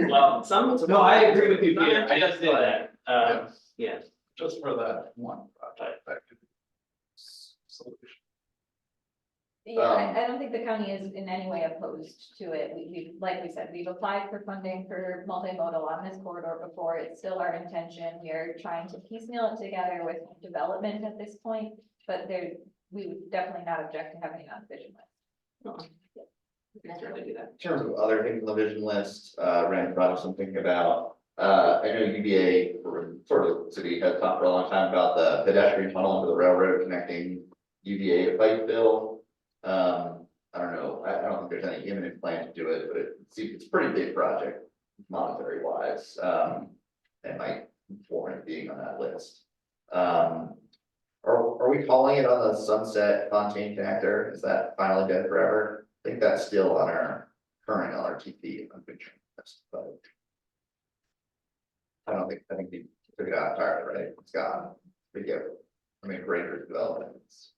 well, some. No, I agree with you, Peter. I just did that. Yeah. Just for that one project, that could be solution. Yeah, I don't think the county is in any way opposed to it. Like we said, we've applied for funding for multimodal on this corridor before. It's still our intention. We are trying to piecemeal it together with development at this point, but we would definitely not object to having it on the vision list. We can certainly do that. In terms of other things on the vision list, random projects I'm thinking about, I know UVA, sort of city has talked for a long time about the pedestrian tunnel under the railroad connecting UVA to Pikeville. I don't know, I don't think there's any imminent plan to do it, but it's a pretty big project, monetary wise, and might warrant being on that list. Are we calling it on the Sunset Fontaine connector? Is that finally dead forever? I think that's still on our current LRTP. I'm pretty sure that's, but I think we took it out entirely, right? It's gone. We get, I mean, greater developments.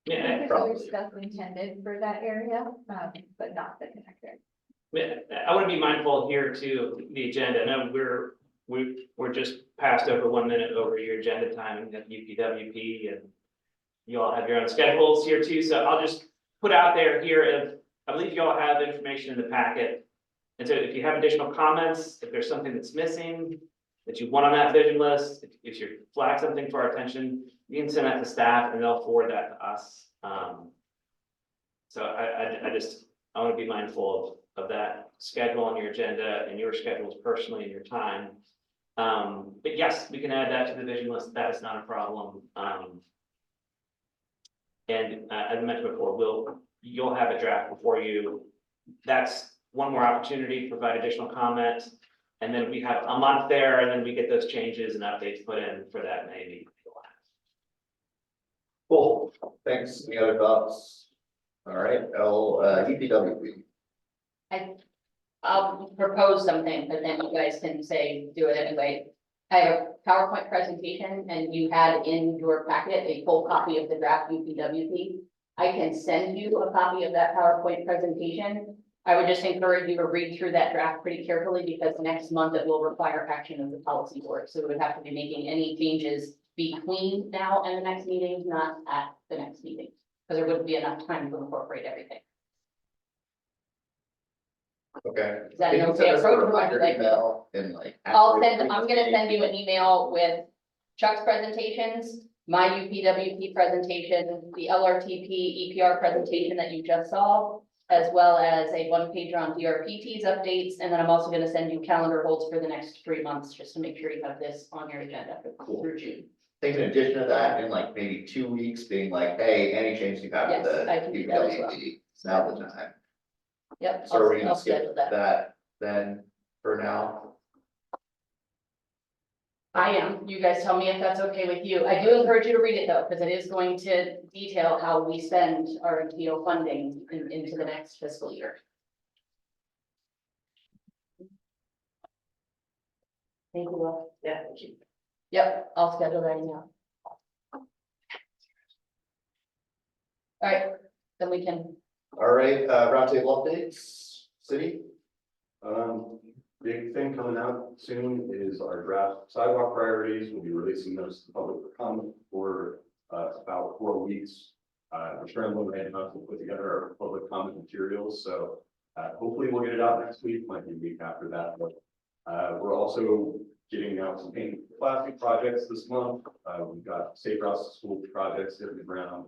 I think there's Probably. other stuff intended for that area, but not the connector. I want to be mindful here too, of the agenda. No, we're just passed over 1 minute over your agenda time at UPWP, and you all have your own schedules here too. So I'll just put out there here, if I believe you all have information in the packet. And so if you have additional comments, if there's something that's missing that you want on that vision list, if you flag something for our attention, you can send that to staff and they'll forward that to us. So I want to be mindful of that schedule on your agenda and your schedules personally and your time. But yes, we can add that to the vision list. That is not a problem. And as I mentioned before, you'll have a draft before you. That's one more opportunity to provide additional comment. And then we have a month there, and then we get those changes and updates put in for that maybe. Cool, thanks. Any other thoughts? All right, UPWP. I'll propose something, but then you guys can say, do it anyway. I have a PowerPoint presentation and you had in your packet a full copy of the draft UPWP. I can send you a copy of that PowerPoint presentation. I would just encourage you to read through that draft pretty carefully because next month it will require action of the policy board. So we would have to be making any changes between now and the next meeting, not at the next meeting, because there wouldn't be enough time to incorporate everything. Okay. Is that an Can you okay send us a approach? reminder email and like? I'm gonna send you an email with Chuck's presentations, my UPWP presentation, the LRTP EPR presentation that you just saw, as well as a one-pager on DRPT's updates, and then I'm also gonna send you calendar holds for the next 3 months, just to make sure you have this on your agenda through June. I think in addition to that, in like maybe 2 weeks, being like, hey, any changes you have to Yes, I can the do that as well. UPWP, now the time. Yep, So are we I'll gonna schedule skip that. that then for now? I am. You guys tell me if that's okay with you. I do encourage you to read it though, because it is going to detail how we spend our MPO funding into the next fiscal year. Thank you, Will. Yeah, thank you. Yep, I'll schedule that email. All right, then we can, All right, roundtable updates, city? Big thing coming out soon is our draft sidewalk priorities. We'll be releasing those to the public for comment for about 4 weeks. We're scrambling right now to put together our public comment materials, so hopefully we'll get it out next week, might be a week after that. But we're also getting out some paint plastic projects this month. We've got safe routes to school projects hitting the ground.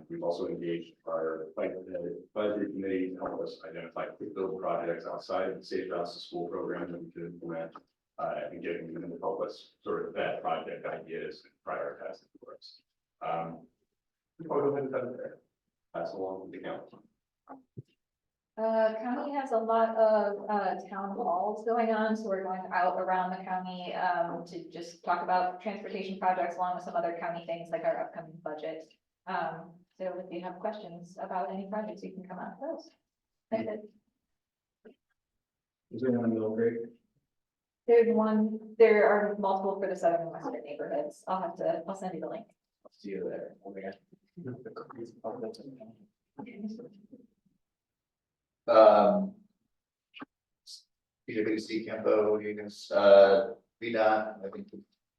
We've also engaged our advisory committee to help us identify quick build projects outside of the safe routes to school program that we could implement, and getting them to help us sort of vet project ideas and prioritize them for us. I'll go ahead and cut it there. pass along to the council? County has a lot of, town halls going on, so we're going out around the county, to just talk about transportation projects along with some other county things like our upcoming budget. So if you have questions about any projects, you can come out to those. That's it. Is there one in Mill Creek? There are multiple for the southern and western neighborhoods. I'll send you the link. See you there. PWC, Campo, you can, VDOT, I think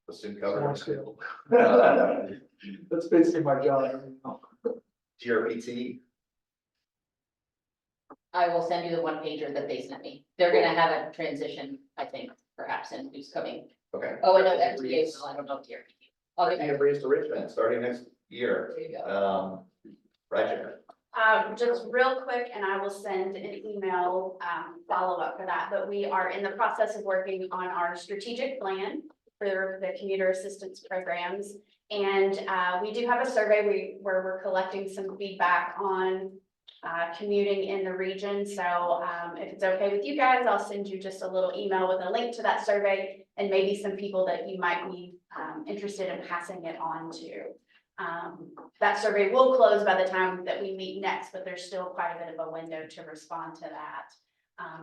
was soon Small covered. scale. Uh, That's basically my job. GRPT, I will send you the one pager that they sent me. They're gonna have a transition, I think, perhaps, and who's coming. okay. Oh, I know FTA, so I don't know if you're. I'll get And Breeze to Richmond, starting next year. There you go. Roger. Just real quick, and I will send an email, follow-up for that, but we are in the process of working on our strategic plan for the commuter assistance programs. And, we do have a survey where we're collecting some feedback on, commuting in the region. So, if it's okay with you guys, I'll send you just a little email with a link to that survey and maybe some people that you might be, interested in passing it on to. That survey will close by the time that we meet next, but there's still quite a bit of a window to respond to that.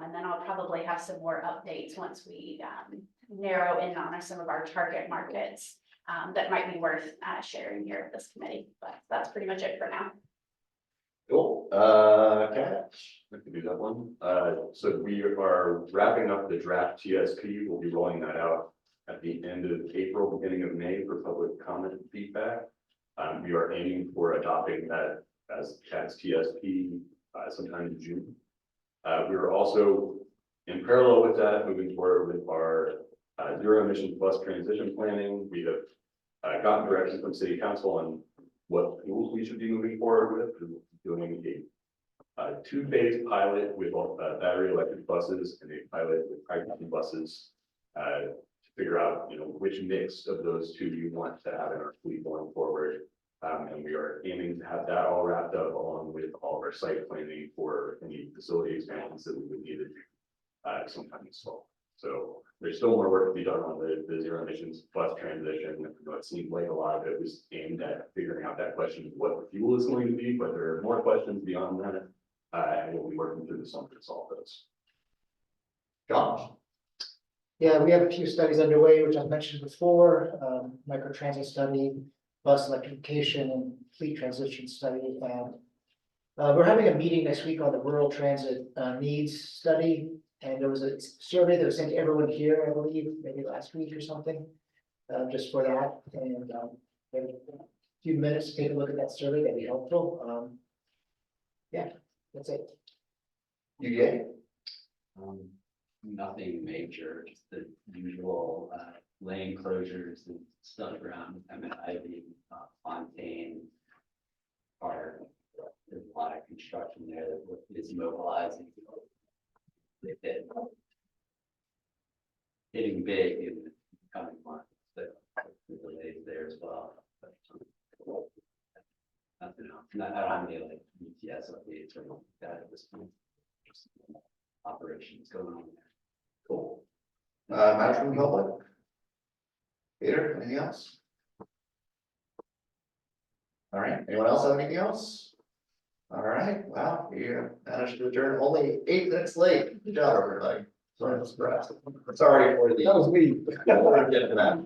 And then I'll probably have some more updates once we narrow in on some of our target markets that might be worth sharing here at this committee. But that's pretty much it for now. Cool, Cash. I can do that one. So we are wrapping up the draft TSP. We'll be rolling that out at the end of April, beginning of May for public comment and feedback. We are aiming for adopting that as CAT's TSP sometime in June. We are also in parallel with that, moving forward with our zero emission bus transition planning. We have gotten direction from City Council on what tools we should be moving forward with. We're doing a two-phase pilot with battery electric buses and a pilot with hydrogen buses to figure out, which mix of those two you want to have in our fleet going forward. And we are aiming to have that all wrapped up along with all of our site planning for any facility expansions that we would need to do sometime this fall. So there's still more work to be done on the zero emissions bus transition. It seemed like a lot of it was aimed at figuring out that question of what the fuel is going to be, but there are more questions beyond that. And we'll be working through the summer to solve those. Josh. Yeah, we have a few studies underway, which I've mentioned before, microtransit study, bus electrification and fleet transition study. And we're having a meeting next week on the rural transit needs study. And there was a survey that was sent to everyone here, I believe, maybe last week or something, just for that. And maybe a few minutes to take a look at that survey, that'd be helpful. Yeah, that's it. You get? Nothing major, just the usual lane closures and stuff around Ivy, Fontaine Park. There's a lot of construction there that is mobilizing. Hitting big in the coming months, but the delays there as well. But, nothing else. I don't have any like ETS updates or anything like that at this point. Just operations going on there. Cool. Matters from the public? Peter, anything else? All right, anyone else have anything else? All right, wow, you managed to adjourn only 8 minutes late. Good job, everybody. Sorry, I'm stressed. Sorry for the. That was me. We'll get to that.